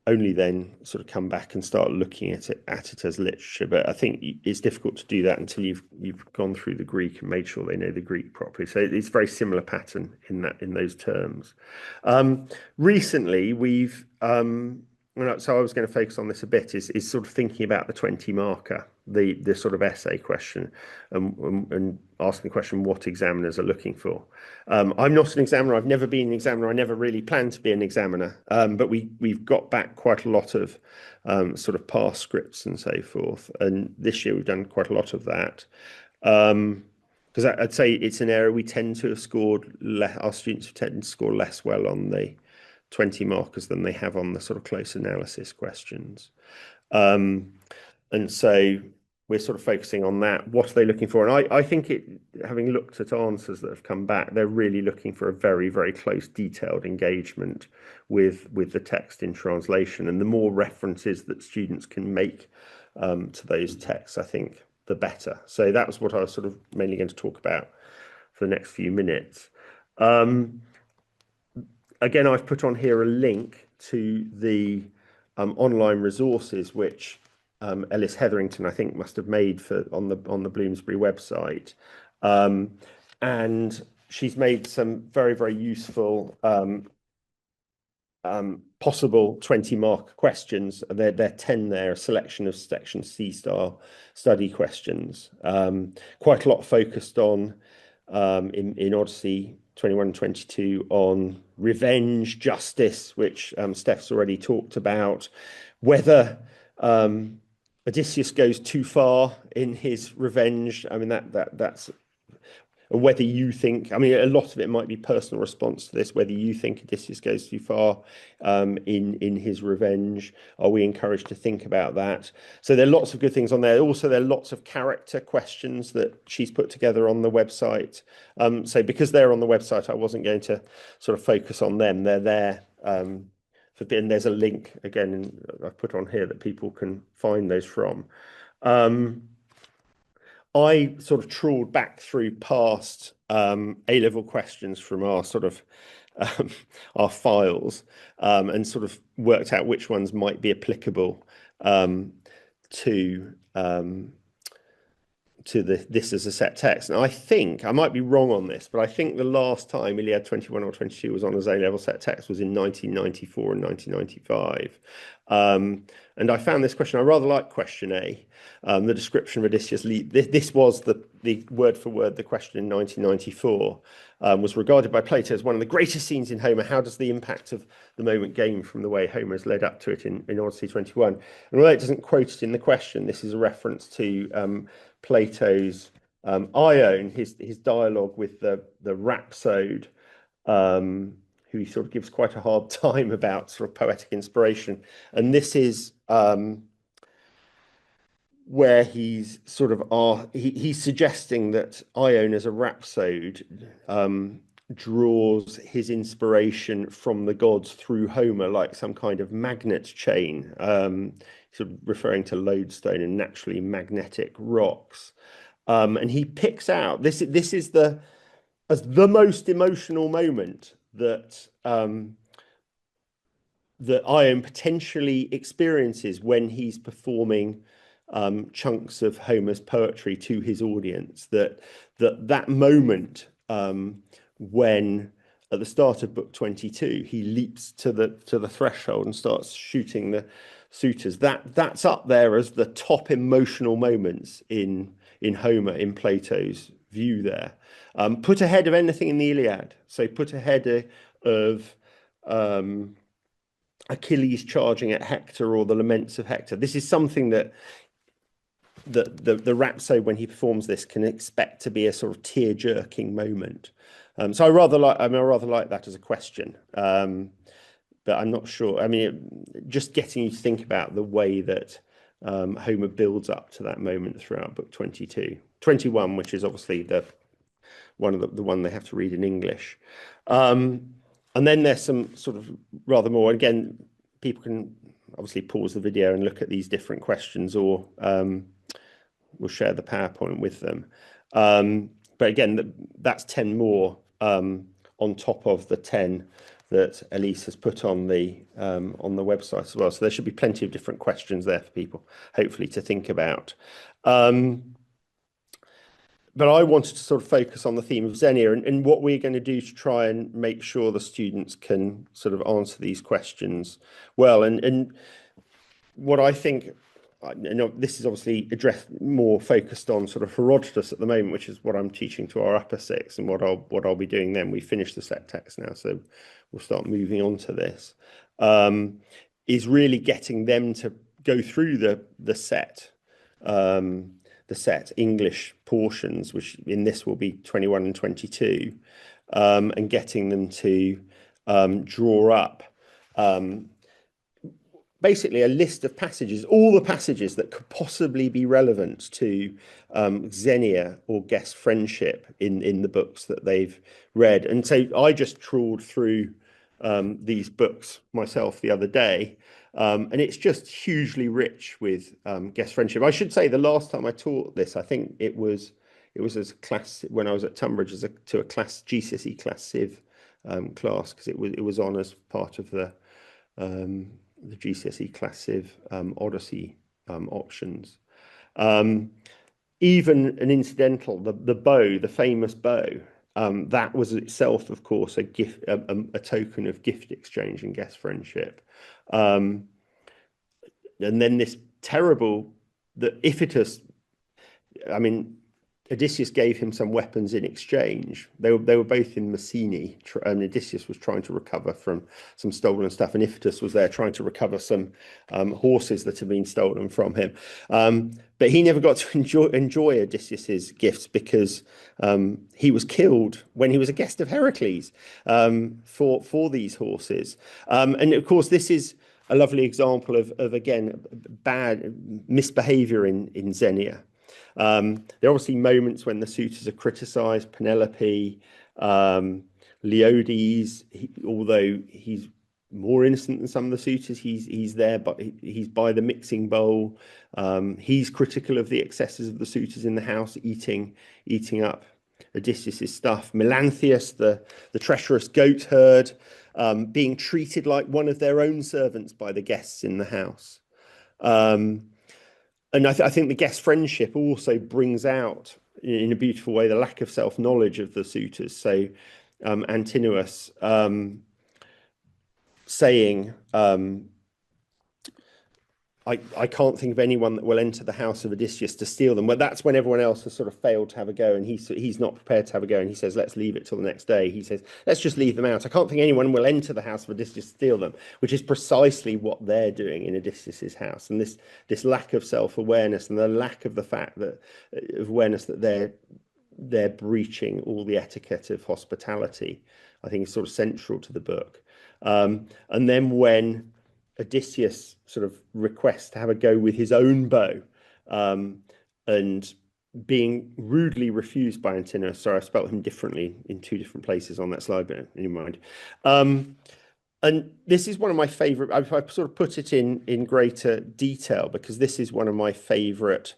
only then sort of come back and start looking at it as literature. But I think it's difficult to do that until you've gone through the Greek and made sure they know the Greek properly. So it's a very similar pattern in those terms. Recently, we've so I was going to focus on this a bit, is sort of thinking about the 20 marker, the sort of essay question, and asking the question what examiners are looking for. I'm not an examiner. I've never been an examiner. I never really planned to be an examiner. But we've got back quite a lot of sort of past scripts and so forth. And this year we've done quite a lot of that. Because I'd say it's an area we tend to have scored, our students have tended to score less well on the 20 markers than they have on the sort of close analysis questions. And so we're sort of focusing on that. What are they looking for? And I think having looked at answers that have come back, they're really looking for a very, very close, detailed engagement with the text in translation. And the more references that students can make to those texts, I think, the better. So that was what I was sort of mainly going to talk about for the next few minutes. Again, I've put on here a link to the online resources which Ellis Hetherington, I think, must have made on the Bloomsbury website, and she's made some very, very useful possible 20-mark questions. They're 10 there, a selection of section C star study questions, quite a lot focused on in Odyssey 21 and 22 on revenge, justice, which Steph's already talked about, whether Odysseus goes too far in his revenge. I mean, that's whether you think, I mean, a lot of it might be personal response to this, whether you think Odysseus goes too far in his revenge. Are we encouraged to think about that? So there are lots of good things on there. Also, there are lots of character questions that she's put together on the website. So because they're on the website, I wasn't going to sort of focus on them. They're there. And there's a link, again, I've put on here that people can find those from. I sort of trawled back through past A-level questions from our sort of our files and sort of worked out which ones might be applicable to this as a set text. And I think, I might be wrong on this, but I think the last time Iliad 21 or 22 was on as A-level set text was in 1994 and 1995. And I found this question, I rather like question A, the description of Odysseus. This was the word for word, the question in 1994, was regarded by Plato as one of the greatest scenes in Homer. How does the impact of the moment gain from the way Homer has led up to it in Odyssey 21? And although it doesn't quote it in the question, this is a reference to Plato's Ion, his dialogue with the rhapsode, who he sort of gives quite a hard time about sort of poetic inspiration. And this is where he's sort of he's suggesting that Ion as a rhapsode draws his inspiration from the gods through Homer like some kind of magnet chain, sort of referring to lodestone and naturally magnetic rocks. And he picks out this is the most emotional moment that that Ion potentially experiences when he's performing chunks of Homer's poetry to his audience. That moment when at the start of book 22 he leaps to the threshold and starts shooting the suitors. That's up there as the top emotional moments in Homer, in Plato's view there. Put ahead of anything in the Iliad. So put ahead of Achilles charging at Hector or the laments of Hector. This is something that the rhapsode, when he performs this, can expect to be a sort of tear-jerking moment. So I rather like that as a question, but I'm not sure. I mean, just getting you to think about the way that Homer builds up to that moment throughout book 21, which is obviously the one they have to read in English. And then there's some sort of rather more, again, people can obviously pause the video and look at these different questions, or we'll share the PowerPoint with them. But again, that's 10 more on top of the 10 that Elise has put on the website as well. So there should be plenty of different questions there for people, hopefully, to think about. But I wanted to sort of focus on the theme of Xenia and what we're going to do to try and make sure the students can sort of answer these questions well. And what I think, this is obviously more focused on sort of Herodotus at the moment, which is what I'm teaching to our upper six, and what I'll be doing then. We finished the set text now, so we'll start moving on to this. Is really getting them to go through the set English portions, which in this will be 21 and 22, and getting them to draw up basically a list of passages, all the passages that could possibly be relevant to Xenia or guest friendship in the books that they've read. And so I just trawled through these books myself the other day, and it's just hugely rich with guest friendship. I should say the last time I taught this, I think it was as a class when I was at Tunbridge to a class GCSE class Civ class, because it was on as part of the GCSE class Civ Odyssey options. Even an incidental, the bow, the famous bow, that was itself, of course, a gift, a token of gift exchange and guest friendship. And then this terrible, that Iphitus, I mean, Odysseus gave him some weapons in exchange. They were both in Messene, and Odysseus was trying to recover from some stolen stuff, and Iphitus was there trying to recover some horses that had been stolen from him. But he never got to enjoy Odysseus's gifts because he was killed when he was a guest of Heracles for these horses. And of course, this is a lovely example of again, bad misbehavior in Xenia. There are obviously moments when the suitors are criticized. Penelope, Leodes, although he's more innocent than some of the suitors, he's there, but he's by the mixing bowl. He's critical of the excesses of the suitors in the house, eating up Odysseus's stuff. Melanthius, the treacherous goat herd, being treated like one of their own servants by the guests in the house. And I think the guest friendship also brings out, in a beautiful way, the lack of self-knowledge of the suitors. So Antinous saying, I can't think of anyone that will enter the house of Odysseus to steal them. Well, that's when everyone else has sort of failed to have a go, and he's not prepared to have a go, and he says, let's leave it till the next day. He says, let's just leave them out. I can't think anyone will enter the house of Odysseus to steal them, which is precisely what they're doing in Odysseus's house. And this lack of self-awareness and the lack of the fact that of awareness that they're breaching all the etiquette of hospitality, I think is sort of central to the book. And then when Odysseus sort of requests to have a go with his own bow, and being rudely refused by Antinous. Sorry, I spelt him differently in 2 different places on that slide, but never mind. And this is one of my favorite. I've sort of put it in greater detail because this is one of my favorite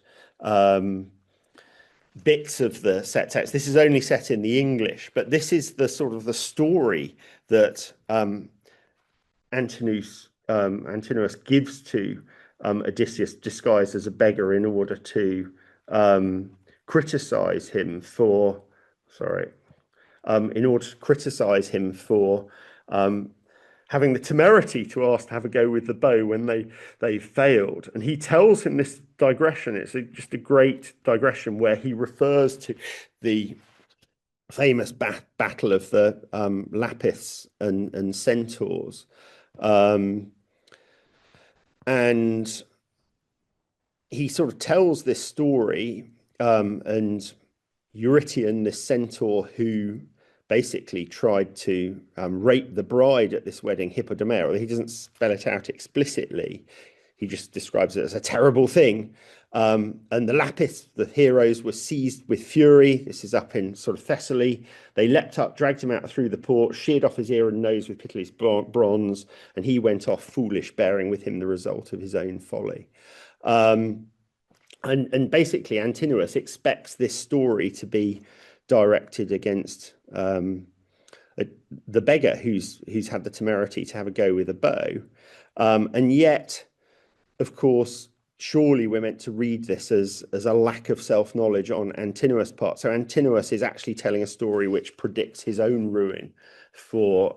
bits of the set text. This is only set in the English, but this is the sort of the story that Antinous gives to Odysseus disguised as a beggar in order to criticize him for having the temerity to ask to have a go with the bow when they failed. And he tells him this digression. It's just a great digression where he refers to the famous battle of the Lapiths and Centaurs. And he sort of tells this story, and Eurytion, this centaur who basically tried to rape the bride at this wedding, Hippodamia. He doesn't spell it out explicitly. He just describes it as a terrible thing. And the Lapiths, the heroes, were seized with fury. This is up in sort of Thessaly. They leapt up, dragged him out through the port, sheared off his ear and nose with pitiless bronze, and he went off foolish, bearing with him the result of his own folly. And basically, Antinous expects this story to be directed against the beggar who's had the temerity to have a go with a bow. And yet, of course, surely we're meant to read this as a lack of self-knowledge on Antinous' part. So Antinous is actually telling a story which predicts his own ruin for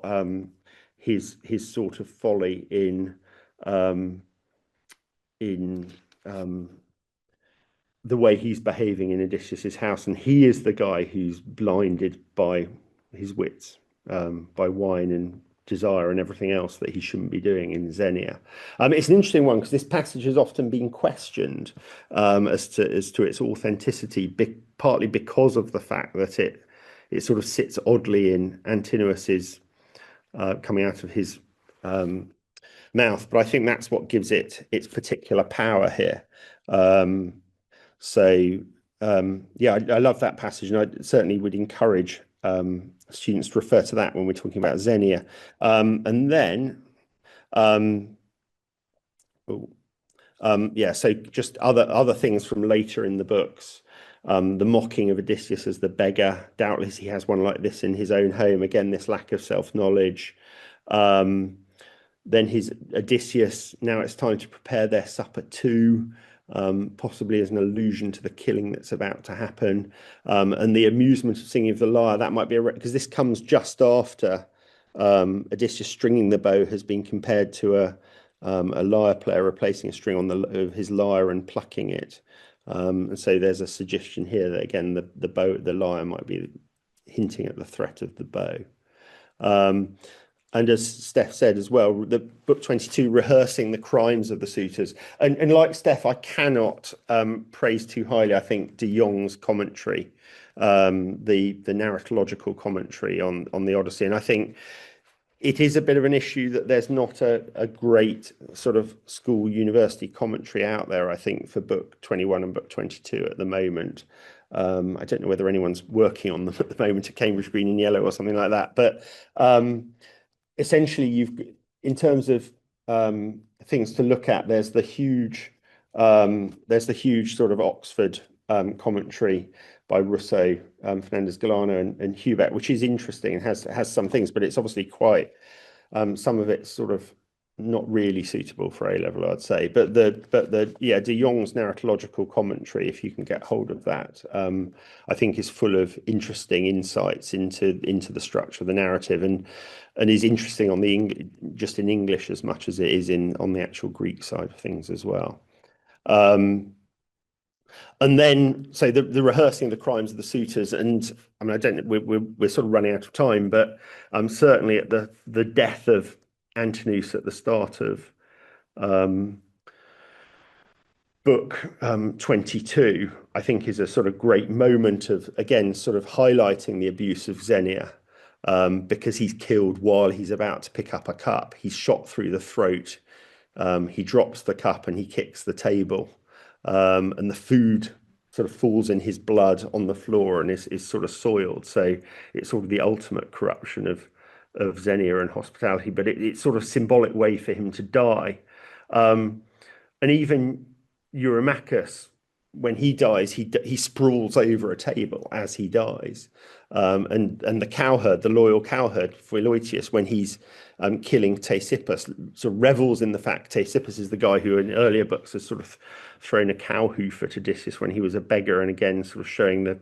his sort of folly in the way he's behaving in Odysseus's house. And he is the guy who's blinded by his wits, by wine and desire and everything else that he shouldn't be doing in Xenia. It's an interesting one because this passage has often been questioned as to its authenticity, partly because of the fact that it sort of sits oddly in Antinous's coming out of his mouth. But I think that's what gives it its particular power here. Yeah, I love that passage, and I certainly would encourage students to refer to that when we're talking about Xenia. And then, yeah, so just other things from later in the books. The mocking of Odysseus as the beggar. Doubtless he has one like this in his own home. Again, this lack of self-knowledge. Then his Odysseus, now it's time to prepare their supper too. Possibly as an allusion to the killing that's about to happen, and the amusement of singing of the lyre. That might be because this comes just after Odysseus stringing the bow has been compared to a lyre player replacing a string on of his lyre and plucking it, and so there's a suggestion here that again the lyre might be hinting at the threat of the bow. And as Steph said as well, the book 22 rehearsing the crimes of the suitors. And like Steph, I cannot praise too highly, I think, de Jong's commentary, the narratological commentary on the Odyssey. And I think it is a bit of an issue that there's not a great sort of school university commentary out there, I think, for book 21 and book 22 at the moment. I don't know whether anyone's working on them at the moment at Cambridge Green and Yellow or something like that. But essentially, in terms of things to look at, there's the huge sort of Oxford commentary by Rousseau, Fernandez Galano, and Hubert, which is interesting and has some things, but it's obviously quite some of it's sort of not really suitable for A level, I'd say. But yeah, De Jong's narratological commentary, if you can get hold of that, I think is full of interesting insights into the structure of the narrative, and is interesting on the just in English as much as it is on the actual Greek side of things as well. And then, so the rehearsing of the crimes of the suitors, and I mean, I don't, we're sort of running out of time, but certainly at the death of Antinous at the start of book 22, I think is a sort of great moment of, again, sort of highlighting the abuse of Xenia, because he's killed while he's about to pick up a cup. He's shot through the throat. He drops the cup and he kicks the table, and the food sort of falls in his blood on the floor and is sort of soiled. So it's sort of the ultimate corruption of Xenia and hospitality, but it's sort of symbolic way for him to die. And even Eurymachus, when he dies, he sprawls over a table as he dies. And the cowherd, the loyal cowherd Philœtius, when he's killing Ctesippus, sort of revels in the fact Ctesippus is the guy who in earlier books has sort of thrown a cow hoof at Odysseus when he was a beggar, and again sort of showing the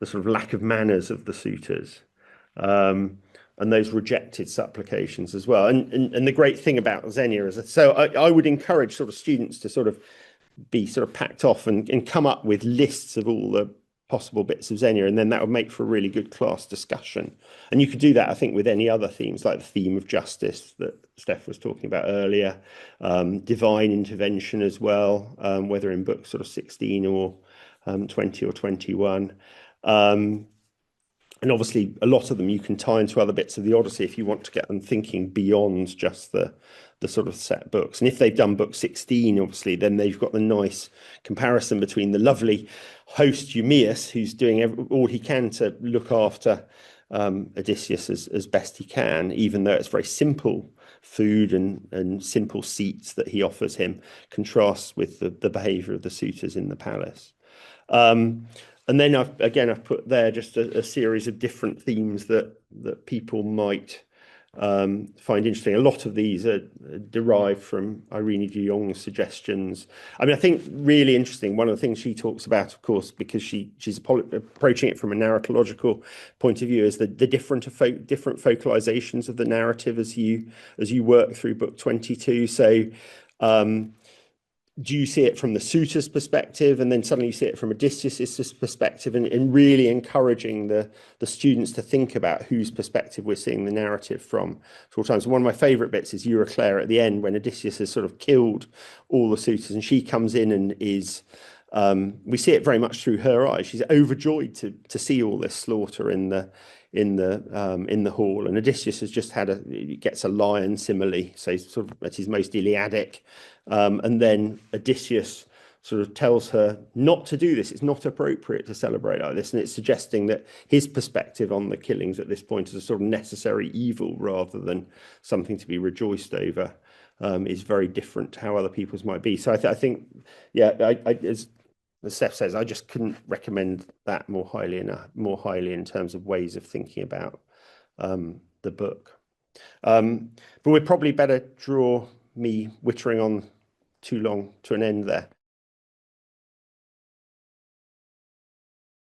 sort of lack of manners of the suitors. And those rejected supplications as well. And the great thing about Xenia is that, so I would encourage sort of students to sort of be sort of packed off and come up with lists of all the possible bits of Xenia, and then that would make for a really good class discussion. And you could do that, I think, with any other themes, like the theme of justice that Steph was talking about earlier, divine intervention as well, whether in book sort of 16 or 20 or 21. And obviously, a lot of them you can tie into other bits of the Odyssey if you want to get them thinking beyond just the sort of set books. And if they've done book 16, obviously, then they've got the nice comparison between the lovely host Eumaeus, who's doing all he can to look after Odysseus as best he can, even though it's very simple food and simple seats that he offers him, contrasts with the behavior of the suitors in the palace. And then I've put there just a series of different themes that people might find interesting. A lot of these are derived from Irene de Jong's suggestions. I mean, I think really interesting, one of the things she talks about, of course, because she's approaching it from a narratological point of view, is the different focalizations of the narrative as you work through book 22. So do you see it from the suitor's perspective, and then suddenly you see it from Odysseus's perspective, and really encouraging the students to think about whose perspective we're seeing the narrative from at all times. And one of my favorite bits is Euryclea at the end, when Odysseus has sort of killed all the suitors and she comes in and is, we see it very much through her eyes. She's overjoyed to see all this slaughter in the hall, and Odysseus has just gets a lion simile, so sort of at his most Iliadic, and then Odysseus sort of tells her not to do this. It's not appropriate to celebrate like this, and it's suggesting that his perspective on the killings at this point is a sort of necessary evil rather than something to be rejoiced over, is very different to how other people's might be. So I think, yeah, as Steph says, I just couldn't recommend that more highly in terms of ways of thinking about the book. But we'd probably better draw me wittering on too long to an end there.